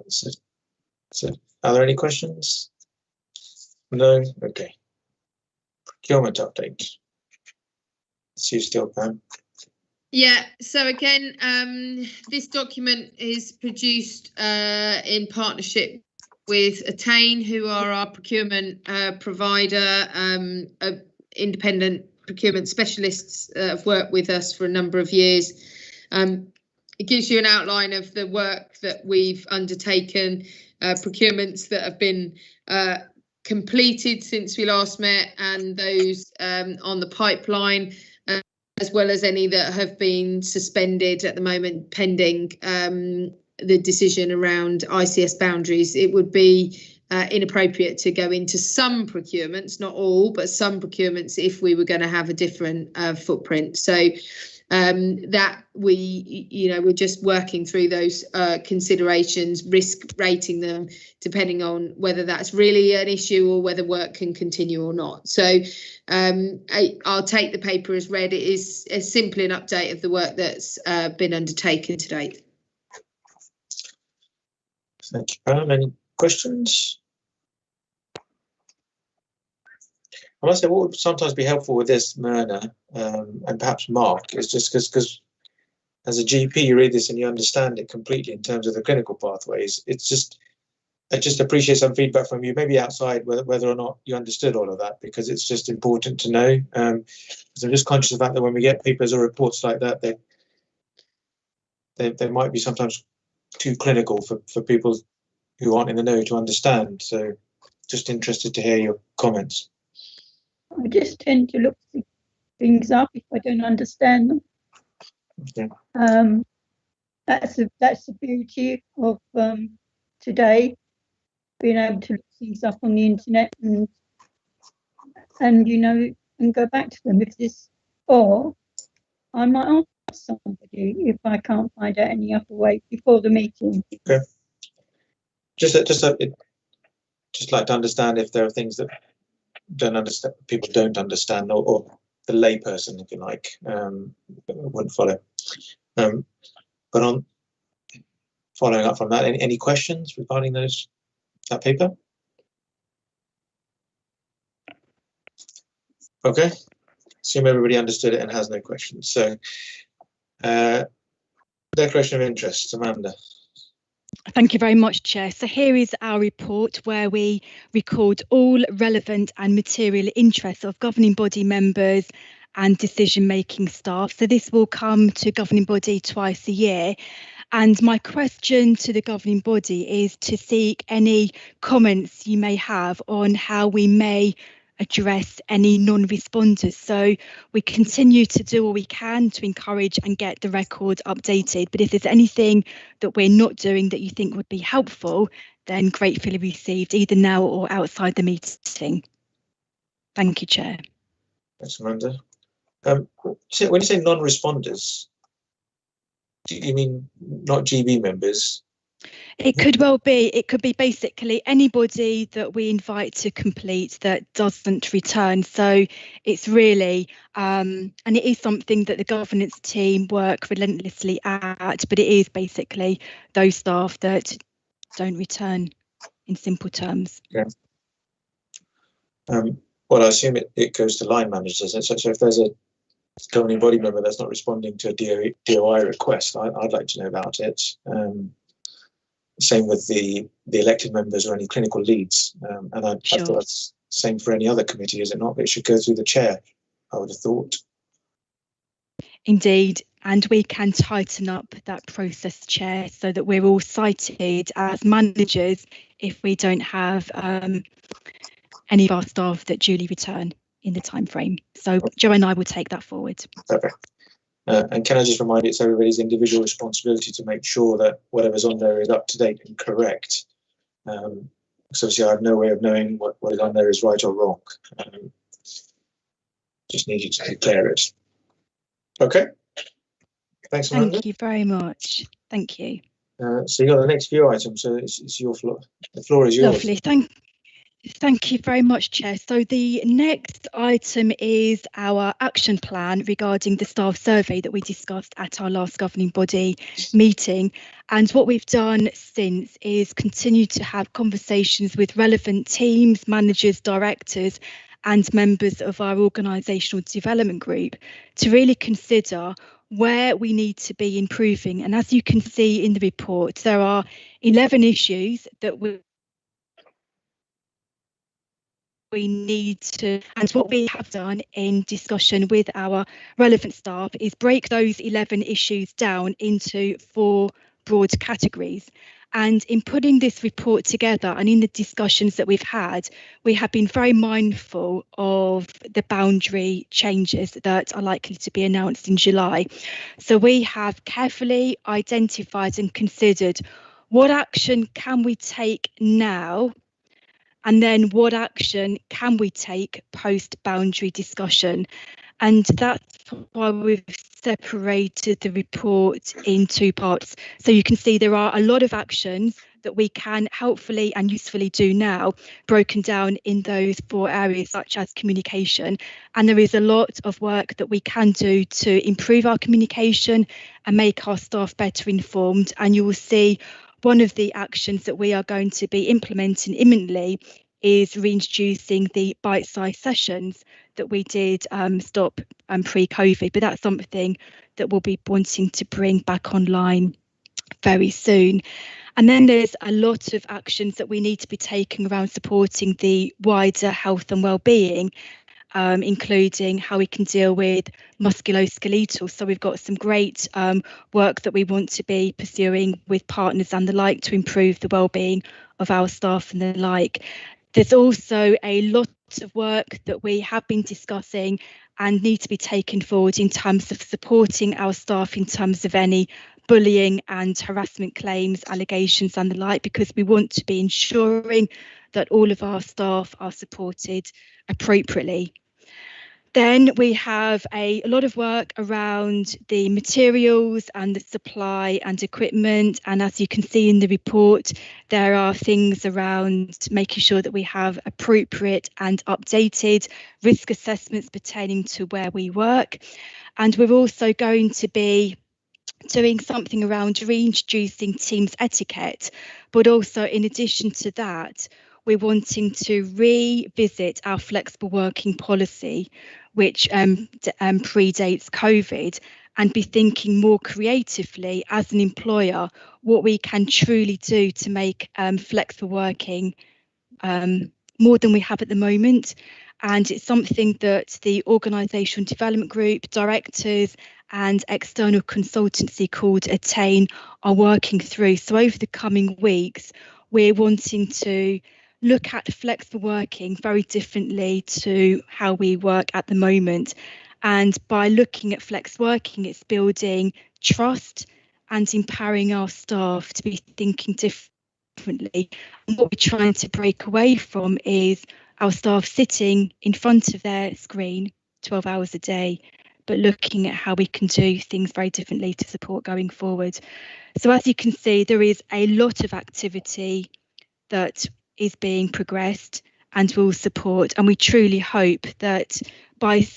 So are there any questions? No? Okay. Procurement update. It's you still, Pam. Yeah, so again, this document is produced in partnership with Attain, who are our procurement provider, independent procurement specialists have worked with us for a number of years. It gives you an outline of the work that we've undertaken, procurements that have been completed since we last met, and those on the pipeline, as well as any that have been suspended at the moment pending the decision around ICS boundaries. It would be inappropriate to go into some procurements, not all, but some procurements, if we were going to have a different footprint. So that we're just working through those considerations, risk rating them depending on whether that's really an issue or whether work can continue or not. So I'll take the paper as read. It is simply an update of the work that's been undertaken to date. Thank you, Pam. Any questions? I must say, what would sometimes be helpful with this, Myrna, and perhaps Mark, is just because as a GP, you read this and you understand it completely in terms of the clinical pathways. It's just, I just appreciate some feedback from you, maybe outside, whether or not you understood all of that, because it's just important to know. So I'm just conscious of the fact that when we get papers or reports like that, they might be sometimes too clinical for people who aren't in the know to understand. So just interested to hear your comments. I just tend to look things up if I don't understand them. Okay. That's the beauty of today, being able to look things up on the internet and go back to them if this, or I might ask somebody if I can't find out any other way before the meeting. Okay. Just like to understand if there are things that people don't understand, or the layperson, if you like, wouldn't follow. But on following up from that, any questions regarding that paper? Okay, assume everybody understood it and has no questions. So, declaration of interest, Amanda. Thank you very much, Chair. So here is our report where we record all relevant and material interests of governing body members and decision-making staff. So this will come to governing body twice a year. And my question to the governing body is to seek any comments you may have on how we may address any non-responders. So we continue to do all we can to encourage and get the record updated. But if there's anything that we're not doing that you think would be helpful, then gratefully received, either now or outside the meeting. Thank you, Chair. Thanks, Amanda. When you say non-responders, do you mean not GB members? It could well be. It could be basically anybody that we invite to complete that doesn't return. So it's really, and it is something that the governance team work relentlessly at, but it is basically those staff that don't return, in simple terms. Yeah. Well, I assume it goes to line managers. So if there's a governing body member that's not responding to a DOI request, I'd like to know about it. Same with the elected members or any clinical leads. And I thought that's the same for any other committee, is it not? But it should go through the chair, I would have thought. Indeed, and we can tighten up that process, Chair, so that we're all cited as managers if we don't have any of our staff that duly return in the time frame. So Joe and I will take that forward. Perfect. And can I just remind you, it's everybody's individual responsibility to make sure that whatever's on there is up to date and correct. Because obviously I have no way of knowing what is on there is right or wrong. Just need you to declare it. Okay. Thanks, Amanda. Thank you very much. Thank you. So you got the next few items, so it's your floor. The floor is yours. Lovely. Thank you very much, Chair. So the next item is our action plan regarding the staff survey that we discussed at our last governing body meeting. And what we've done since is continue to have conversations with relevant teams, managers, directors, and members of our organisational development group to really consider where we need to be improving. And as you can see in the report, there are 11 issues that we need to, and what we have done in discussion with our relevant staff is break those 11 issues down into 4 broad categories. And in putting this report together and in the discussions that we've had, we have been very mindful of the boundary changes that are likely to be announced in July. So we have carefully identified and considered what action can we take now, and then what action can we take post-boundary discussion. And that's why we've separated the report in two parts. So you can see there are a lot of actions that we can helpfully and usefully do now, broken down in those 4 areas, such as communication. And there is a lot of work that we can do to improve our communication and make our staff better informed. And you will see one of the actions that we are going to be implementing imminently is reintroducing the bite-sized sessions that we did stop pre-COVID, but that's something that we'll be wanting to bring back online very soon. And then there's a lot of actions that we need to be taking around supporting the wider health and well-being, including how we can deal with musculoskeletal. So we've got some great work that we want to be pursuing with partners and the like to improve the well-being of our staff and the like. There's also a lot of work that we have been discussing and need to be taken forward in terms of supporting our staff in terms of any bullying and harassment claims, allegations and the like, because we want to be ensuring that all of our staff are supported appropriately. Then we have a lot of work around the materials and the supply and equipment. And as you can see in the report, there are things around making sure that we have appropriate and updated risk assessments pertaining to where we work. And we're also going to be doing something around reintroducing Teams etiquette, but also in addition to that, we're wanting to revisit our flexible working policy, which predates COVID, and be thinking more creatively as an employer what we can truly do to make flexible working more than we have at the moment. And it's something that the Organisational Development Group, directors and external consultancy called Attain are working through. So over the coming weeks, we're wanting to look at flexible working very differently to how we work at the moment. And by looking at flex working, it's building trust and empowering our staff to be thinking differently. And what we're trying to break away from is our staff sitting in front of their screen 12 hours a day, but looking at how we can do things very differently to support going forward. So as you can see, there is a lot of activity that is being progressed and will support, and we truly hope that by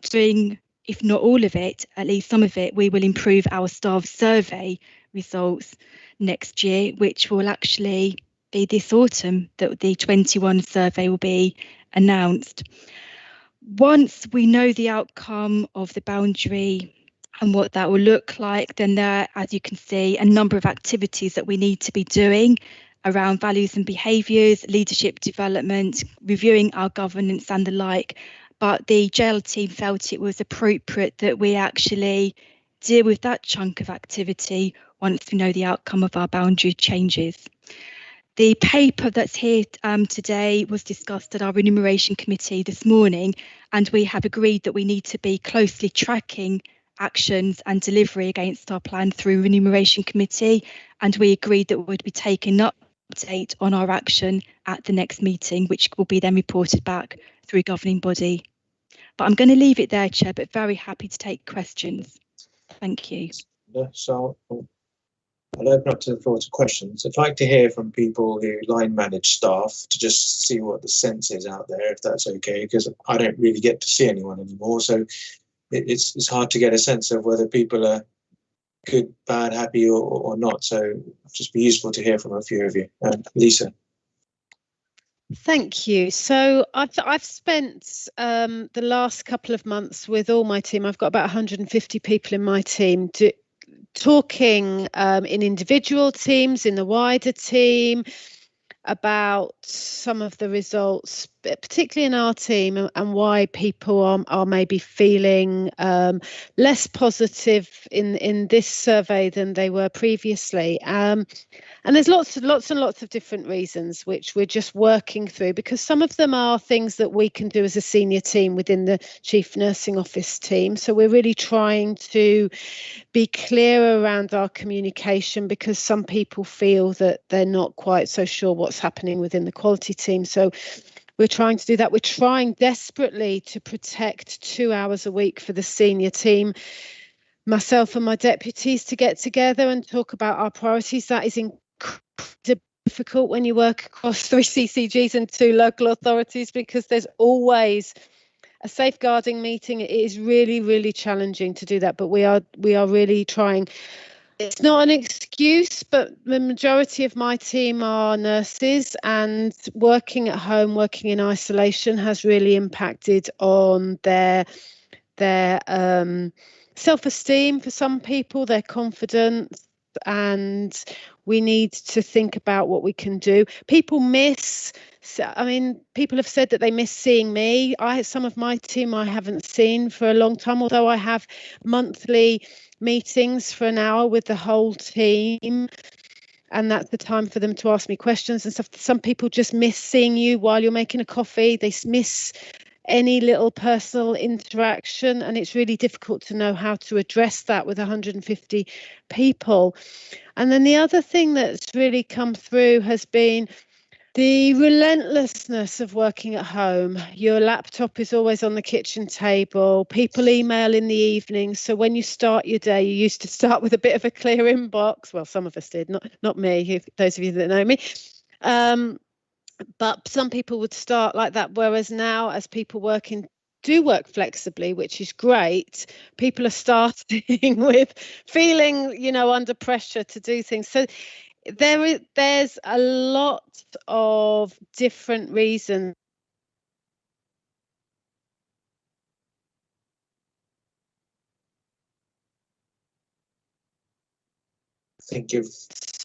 doing, if not all of it, at least some of it, we will improve our staff survey results next year, which will actually be this autumn that the 21 survey will be announced. Once we know the outcome of the boundary and what that will look like, then there, as you can see, a number of activities that we need to be doing around values and behaviours, leadership development, reviewing our governance and the like. But the JL team felt it was appropriate that we actually deal with that chunk of activity once we know the outcome of our boundary changes. The paper that's here today was discussed at our remuneration committee this morning, and we have agreed that we need to be closely tracking actions and delivery against our plan through remuneration committee, and we agreed that we'd be taking up update on our action at the next meeting, which will be then reported back through governing body. But I'm going to leave it there, Chair, but very happy to take questions. Thank you. So I'll open up to the floor to questions. I'd like to hear from people who line manage staff to just see what the sense is out there, if that's okay, because I don't really get to see anyone anymore. So it's hard to get a sense of whether people are good, bad, happy or not. So it'd just be useful to hear from a few of you. Lisa. Thank you. So I've spent the last couple of months with all my team. I've got about 150 people in my team talking in individual teams, in the wider team, about some of the results, particularly in our team, and why people are maybe feeling less positive in this survey than they were previously. And there's lots and lots of different reasons which we're just working through, because some of them are things that we can do as a senior team within the Chief Nursing Office team. So we're really trying to be clear around our communication, because some people feel that they're not quite so sure what's happening within the quality team. So we're trying to do that. We're trying desperately to protect 2 hours a week for the senior team, myself and my deputies, to get together and talk about our priorities. That is incredibly difficult when you work across 3 CCGs and 2 local authorities, because there's always a safeguarding meeting. It is really, really challenging to do that, but we are really trying. It's not an excuse, but the majority of my team are nurses, and working at home, working in isolation has really impacted on their self-esteem for some people, their confidence, and we need to think about what we can do. People have said that they miss seeing me. Some of my team I haven't seen for a long time, although I have monthly meetings for an hour with the whole team, and that's the time for them to ask me questions and stuff. Some people just miss seeing you while you're making a coffee. They miss any little personal interaction, and it's really difficult to know how to address that with 150 people. And then the other thing that's really come through has been the relentlessness of working at home. Your laptop is always on the kitchen table. People email in the evening. So when you start your day, you used to start with a bit of a clear inbox. Well, some of us did, not me, those of you that know me. But some people would start like that. Whereas now, as people do work flexibly, which is great, people are starting with feeling, under pressure to do things. So there's a lot of different reasons.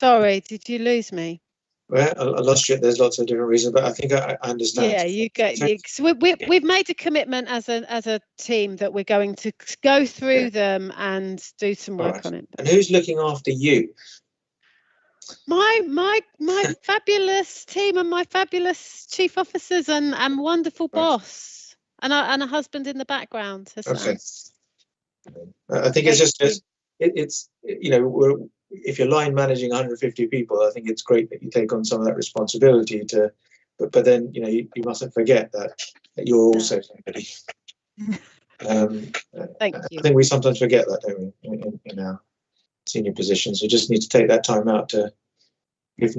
Sorry, did you lose me? Well, I lost you. There's lots of different reasons, but I think I understand. Yeah, you go. So we've made a commitment as a team that we're going to go through them and do some work on it. And who's looking after you? My fabulous team and my fabulous chief officers and wonderful boss and a husband in the background. Okay. I think it's just it's if you're line managing 150 people, I think it's great that you take on some of that responsibility but then you mustn't forget that you're also somebody. Thank you. I think we sometimes forget that, don't we, in our senior positions. We just need to take that time out to, if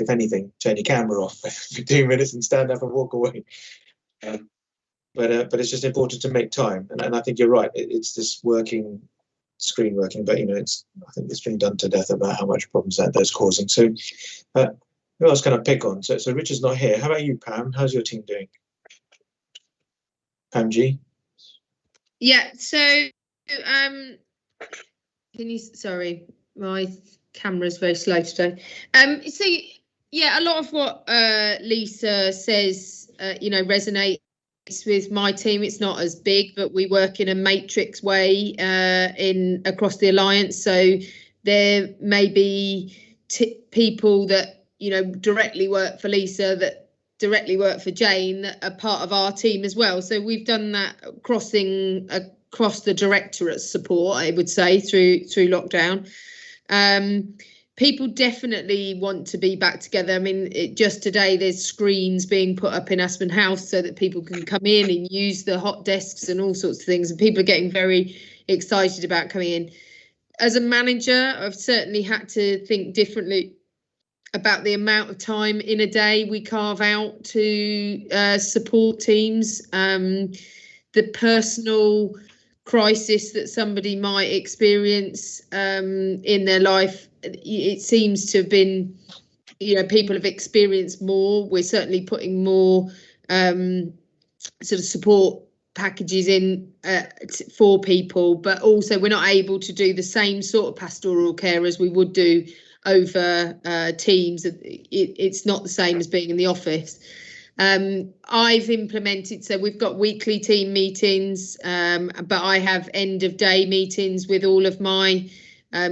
anything, turn your camera off for 2 minutes and stand up and walk away. But it's just important to make time, and I think you're right. It's this screen working, but I think it's been done to death about how much problems that's causing. So who else can I pick on? So Richard's not here. How about you, Pam? How's your team doing? Pam G? Yeah, so sorry, my camera's very slow today. So yeah, a lot of what Lisa says resonates with my team. It's not as big, but we work in a matrix way across the alliance. So there may be people that directly work for Lisa, that directly work for Jane, that are part of our team as well. So we've done that crossing across the directorate's support, I would say, through lockdown. People definitely want to be back together. I mean, just today there's screens being put up in Aspen House so that people can come in and use the hot desks and all sorts of things, and people are getting very excited about coming in. As a manager, I've certainly had to think differently about the amount of time in a day we carve out to support teams. The personal crisis that somebody might experience in their life, it seems to have been, people have experienced more. We're certainly putting more sort of support packages in for people, but also we're not able to do the same sort of pastoral care as we would do over Teams. It's not the same as being in the office. I've implemented, so we've got weekly team meetings, but I have end of day meetings with all of my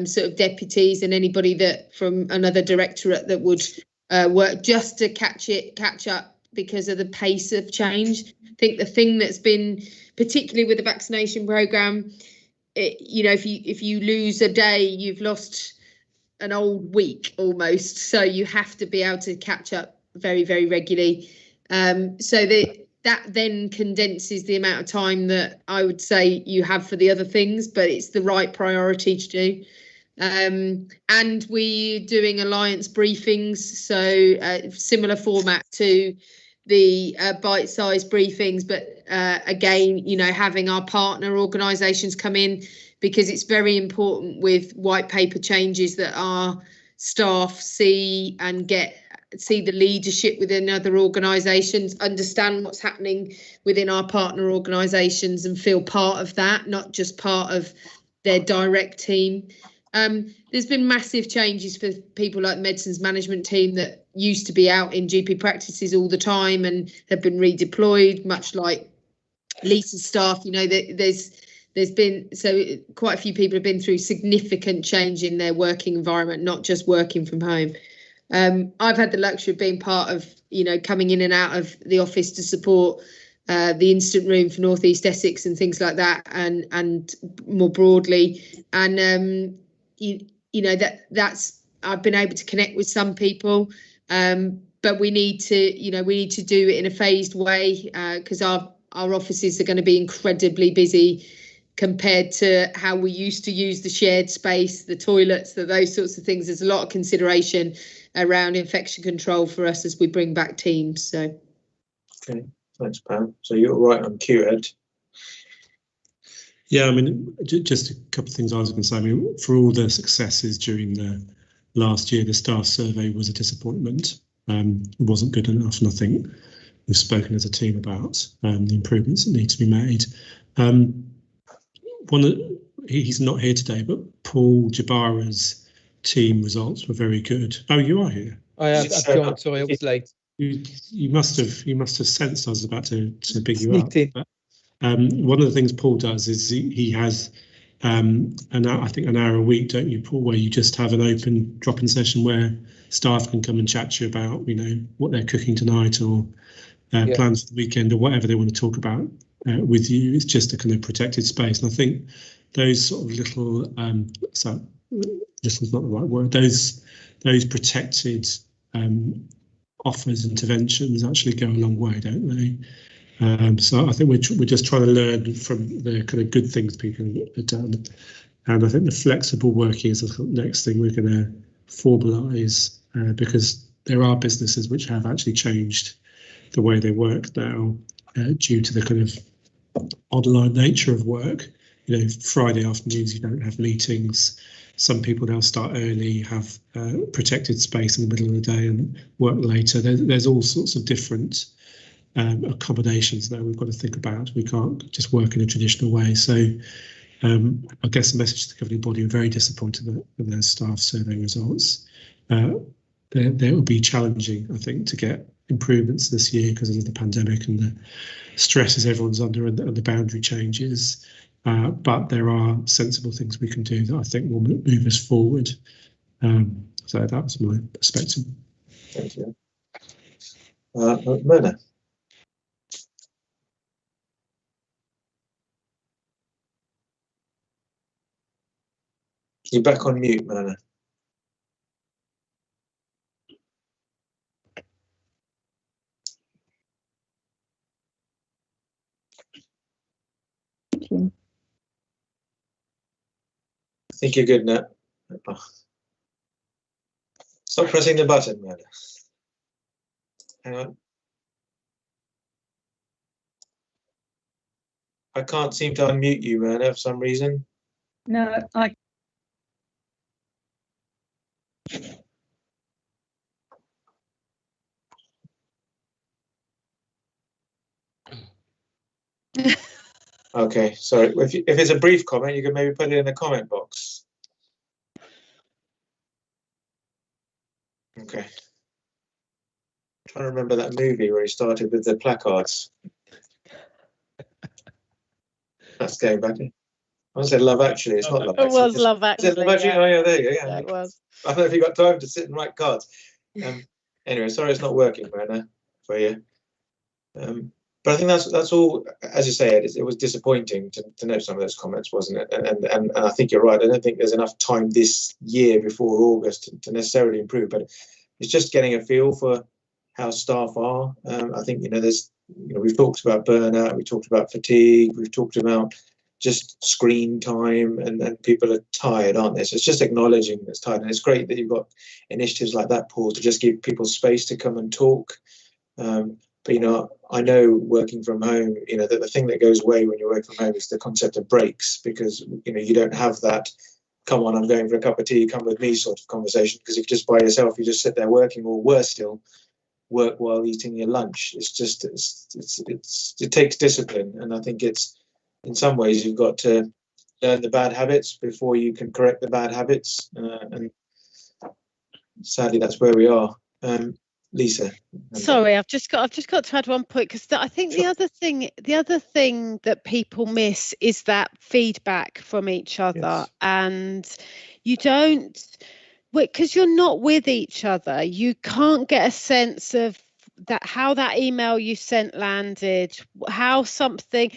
sort of deputies and anybody that from another directorate that would work, just to catch up because of the pace of change. I think the thing that's been, particularly with the vaccination programme, if you lose a day, you've lost an old week almost. So you have to be able to catch up very, very regularly. So that then condenses the amount of time that I would say you have for the other things, but it's the right priority to do. And we're doing alliance briefings, so similar format to the bite-sized briefings, but again, you know, having our partner organisations come in, because it's very important with white paper changes that our staff see and see the leadership within other organisations, understand what's happening within our partner organisations and feel part of that, not just part of their direct team. There's been massive changes for people like the medicines management team that used to be out in GP practices all the time and have been redeployed, much like Lisa's staff. You know, there's been, so quite a few people have been through significant change in their working environment, not just working from home. I've had the luxury of being part of, you know, coming in and out of the office to support the instant room for North East Essex and things like that, and more broadly. And you know, that's I've been able to connect with some people, but we need to do it in a phased way, because our offices are going to be incredibly busy compared to how we used to use the shared space, the toilets, those sorts of things. There's a lot of consideration around infection control for us as we bring back teams. So, okay, thanks, Pam. So you're right on cue, Ed. Yeah, I mean, just a couple of things I was going to say. I mean, for all the successes during the last year, the staff survey was a disappointment. It wasn't good enough, and I think we've spoken as a team about the improvements that need to be made. He's not here today, but Paul Jabara's team results were very good. Oh, you are here. I have. John, sorry, I was late. You must have sensed I was about to big you up. But, one of the things Paul does is he has I think an hour a week, don't you, Paul, where you just have an open drop-in session where staff can come and chat to you about, you know, what they're cooking tonight or plans for the weekend or whatever they want to talk about with you. It's just a kind of protected space, and I think those sort of little this is not the right word, those protected offers, interventions actually go a long way, don't they? So I think we're just trying to learn from the kind of good things people have done, and I think the flexible working is the next thing we're going to formalise, because there are businesses which have actually changed the way they work now due to the kind of online nature of work. You know, Friday afternoons you don't have meetings. Some people now start early, have protected space in the middle of the day and work later. There's all sorts of different accommodations that we've got to think about. We can't just work in a traditional way. So I guess the message to the governing body, we're very disappointed with their staff survey results. They will be challenging, I think, to get improvements this year because of the pandemic and the stresses everyone's under and the boundary changes. But there are sensible things we can do that I think will move us forward. So that was my perspective. Thank you. Myrna. You're back on mute, Myrna. I think you're good now. Stop pressing the button, Myrna. Hang on. I can't seem to unmute you, Myrna, for some reason. No, I. Okay, sorry. If it's a brief comment, you can maybe put it in the comment box. Okay. I'm trying to remember that movie where he started with the placards. That's going back. I said Love Actually. It's not Love Actually. It was Love Actually. Is it Love Actually? Yeah. Oh yeah, there you go. Yeah, it was. I don't know if you got time to sit and write cards. Anyway, sorry it's not working, Myrna, for you. But I think that's all. As you say, Ed, it was disappointing to know some of those comments, wasn't it? And I think you're right. I don't think there's enough time this year before August to necessarily improve. But it's just getting a feel for how staff are. I think, we've talked about burnout, we talked about fatigue, we've talked about just screen time, and people are tired, aren't they? So it's just acknowledging that's tired, and it's great that you've got initiatives like that, Paul, to just give people space to come and talk. But I know working from home, that the thing that goes away when you're working from home is the concept of breaks, because you don't have that come on, I'm going for a cup of tea, come with me sort of conversation, because if you're just by yourself, you just sit there working, or worse still, work while eating your lunch. It's just it takes discipline, and I think it's, in some ways, you've got to learn the bad habits before you can correct the bad habits, and sadly that's where we are. Lisa. Sorry, I've just got to add one point, because I think the other thing that people miss is that feedback from each other. Yes. And you don't, because you're not with each other, you can't get a sense of that, how that email you sent landed, how something.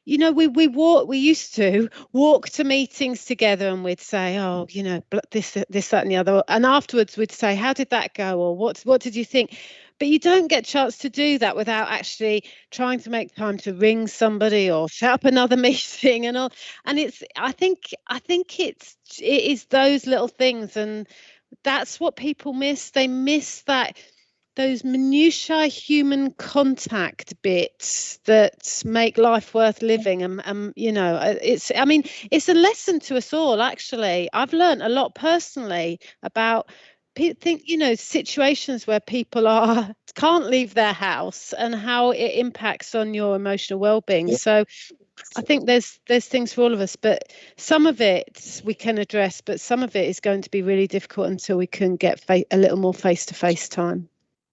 We used to walk to meetings together, and we'd say, oh, this, that, and the other, and afterwards we'd say, how did that go, or what did you think? But you don't get a chance to do that without actually trying to make time to ring somebody or set up another meeting and all. And I think it is those little things, and that's what people miss. They miss those minutiae human contact bits that make life worth living. It's a lesson to us all, actually. I've learned a lot personally about situations where people can't leave their house, and how it impacts on your emotional well-being. Yeah. So I think there's things for all of us, but some of it we can address, but some of it is going to be really difficult until we can get a little more face-to-face time.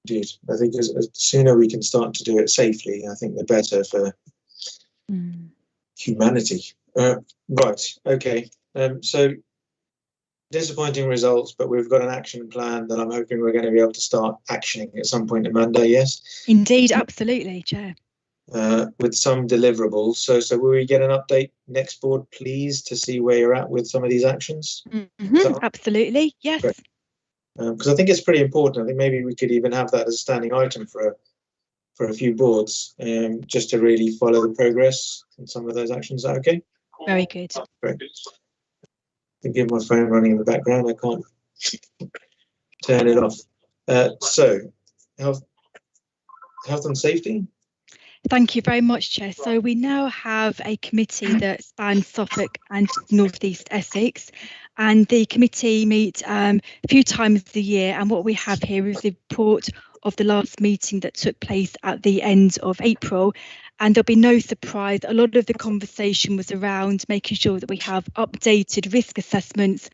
Indeed. I think as sooner we can start to do it safely, I think the better for humanity. Right, okay. So disappointing results, but we've got an action plan that I'm hoping we're going to be able to start actioning at some point, Amanda, yes? Indeed, absolutely, Chair. With some deliverables. So will we get an update next board, please, to see where you're at with some of these actions? Absolutely, yes. Because I think it's pretty important. I think maybe we could even have that as a standing item for a few boards, just to really follow the progress in some of those actions. Is that okay? Very good. Great. I think my phone running in the background, I can't turn it off. So health and safety. Thank you very much, Chair. So we now have a committee that spans Suffolk and North East Essex, and the committee meet a few times a year, and what we have here is the report of the last meeting that took place at the end of April. And there'll be no surprise, a lot of the conversation was around making sure that we have updated risk assessments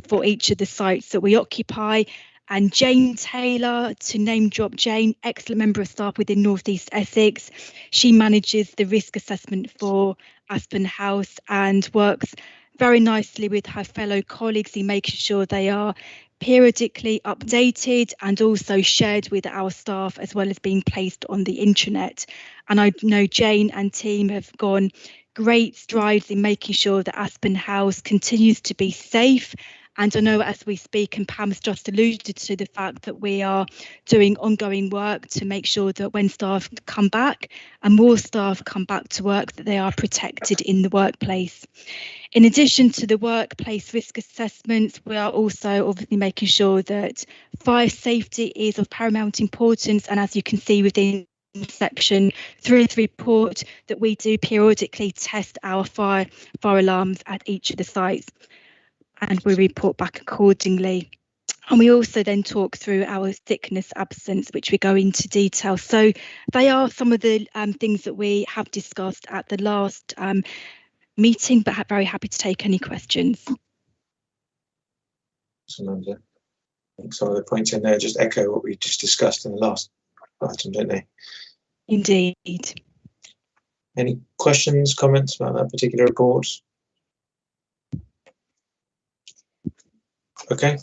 for each of the sites that we occupy. And Jane Taylor, to name drop Jane, excellent member of staff within North East Essex. She manages the risk assessment for Aspen House and works very nicely with her fellow colleagues in making sure they are periodically updated and also shared with our staff, as well as being placed on the intranet. And I know Jane and team have gone great strides in making sure that Aspen House continues to be safe. And I know as we speak, and Pam's just alluded to the fact that we are doing ongoing work to make sure that when staff come back and more staff come back to work, that they are protected in the workplace. In addition to the workplace risk assessments, we are also obviously making sure that fire safety is of paramount importance. And as you can see within section 3 of the report, that we do periodically test our fire alarms at each of the sites, and we report back accordingly. And we also then talk through our sickness absence, which we go into detail. So they are some of the things that we have discussed at the last meeting, but very happy to take any questions. I think some of the points in there just echo what we just discussed in the last item, don't they? Indeed. Any questions, comments about that particular report? Okay,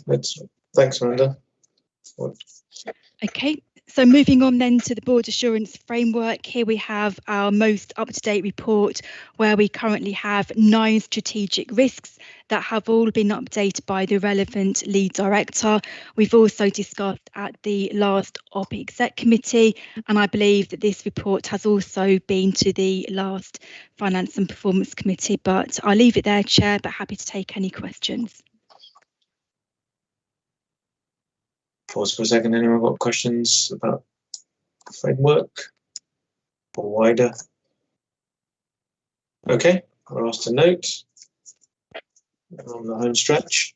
thanks, Amanda. Okay, so moving on then to the board assurance framework. Here we have our most up-to-date report where we currently have 9 strategic risks that have all been updated by the relevant lead director. We've also discussed at the last OP Exec Committee, and I believe that this report has also been to the last Finance and Performance Committee, but I'll leave it there, Chair, but happy to take any questions. Pause for a second. Anyone got questions about the framework or wider? Okay, we're asked to note on the home stretch.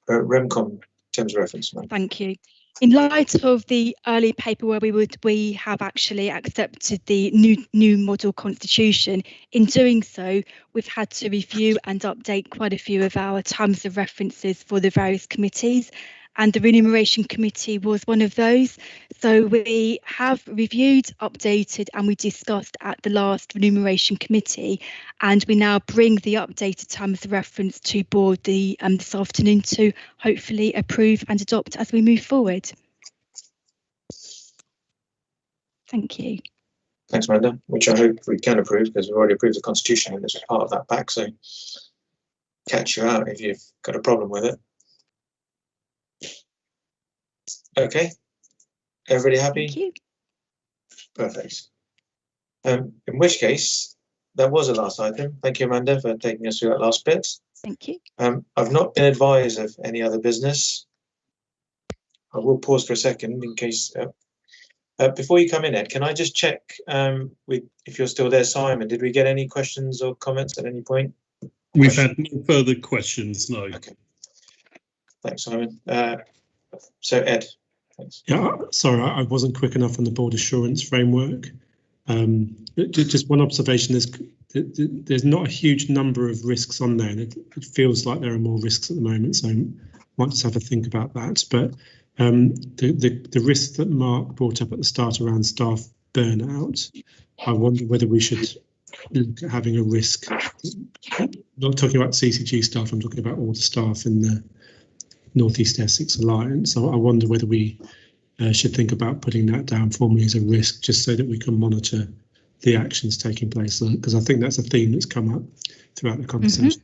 Remcom terms of reference. Thank you. In light of the early paper where we have actually accepted the new model constitution, in doing so, we've had to review and update quite a few of our terms of references for the various committees, and the Remuneration Committee was one of those. So we have reviewed, updated, and we discussed at the last Remuneration Committee, and we now bring the updated terms of reference to board this afternoon to hopefully approve and adopt as we move forward. Thank you. Thanks, Amanda, which I hope we can approve because we've already approved the constitution and this was part of that pack, so catch you out if you've got a problem with it. Okay, everybody happy? Thank you. Perfect. In which case, that was the last item. Thank you, Amanda, for taking us through that last bit. Thank you. I've not been advised of any other business. I will pause for a second in case. Before you come in, Ed, can I just check if you're still there, Simon? Did we get any questions or comments at any point? We've had no further questions, no. Okay. Thanks, Simon. So, Ed. Thanks. Yeah, sorry, I wasn't quick enough on the board assurance framework. Just one observation: there's not a huge number of risks on there. It feels like there are more risks at the moment, so I might just have a think about that. But the risks that Mark brought up at the start around staff burnout, I wonder whether we should look at having a risk. Not talking about CCG staff, I'm talking about all the staff in the North East Essex Alliance. So I wonder whether we should think about putting that down formally as a risk, just so that we can monitor the actions taking place. Because I think that's a theme that's come up throughout the conversation.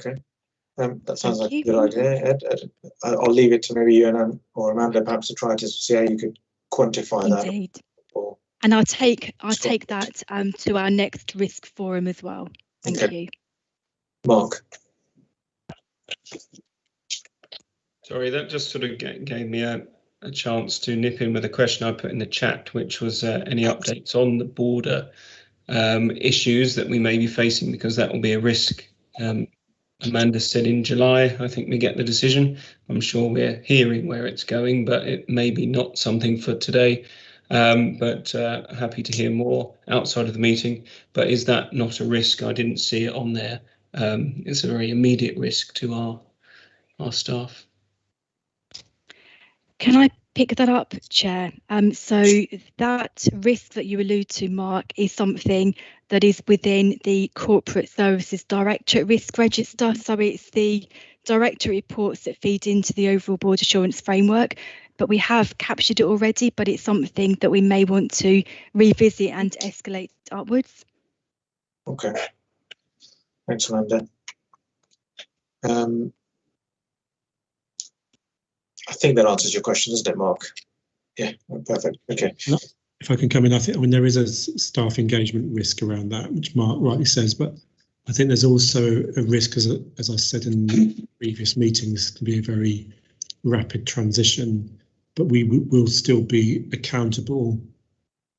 Okay, that sounds like a good idea, Ed. I'll leave it to maybe you and or Amanda perhaps to try to see how you could quantify Indeed. that. And I'll take that to our next risk forum as well. Thank you. Mark. Sorry, that just sort of gave me a chance to nip in with a question I put in the chat, which was any updates on the border issues that we may be facing, because that will be a risk. Amanda said in July, I think we get the decision. I'm sure we're hearing where it's going, but it may be not something for today. But happy to hear more outside of the meeting. But is that not a risk? I didn't see it on there. It's a very immediate risk to our staff. Can I pick that up, Chair? So that risk that you allude to, Mark, is something that is within the Corporate Services Directorate Risk Register. So it's the Director reports that feed into the overall board assurance framework, but we have captured it already, but it's something that we may want to revisit and escalate upwards. Okay. Thanks, Amanda. I think that answers your question, doesn't it, Mark? Yeah, perfect. Okay. If I can come in, I mean there is a staff engagement risk around that, which Mark rightly says, but I think there's also a risk, as I said in previous meetings, can be a very rapid transition, but we will still be accountable,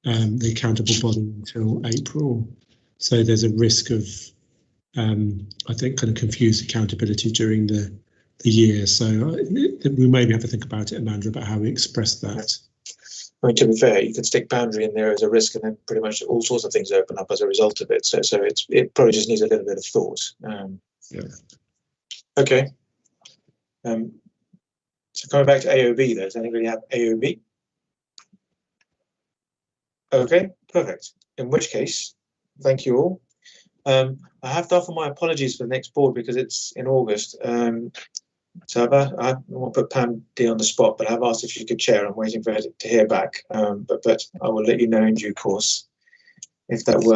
the accountable body until April. So there's a risk of, I think, kind of confused accountability during the year. So we maybe have to think about it, Amanda, about how we express that. I mean, to be fair, you could stick boundary in there as a risk, and then pretty much all sorts of things open up as a result of it. So it probably just needs a little bit of thought. Yeah. Okay. So coming back to AOB, does anybody have AOB? Okay, perfect. In which case, thank you all. I have to offer my apologies for the next board because it's in August. So I won't put Pam D on the spot, but I've asked if she could chair. I'm waiting for her to hear back. But I will let you know in due course if that works.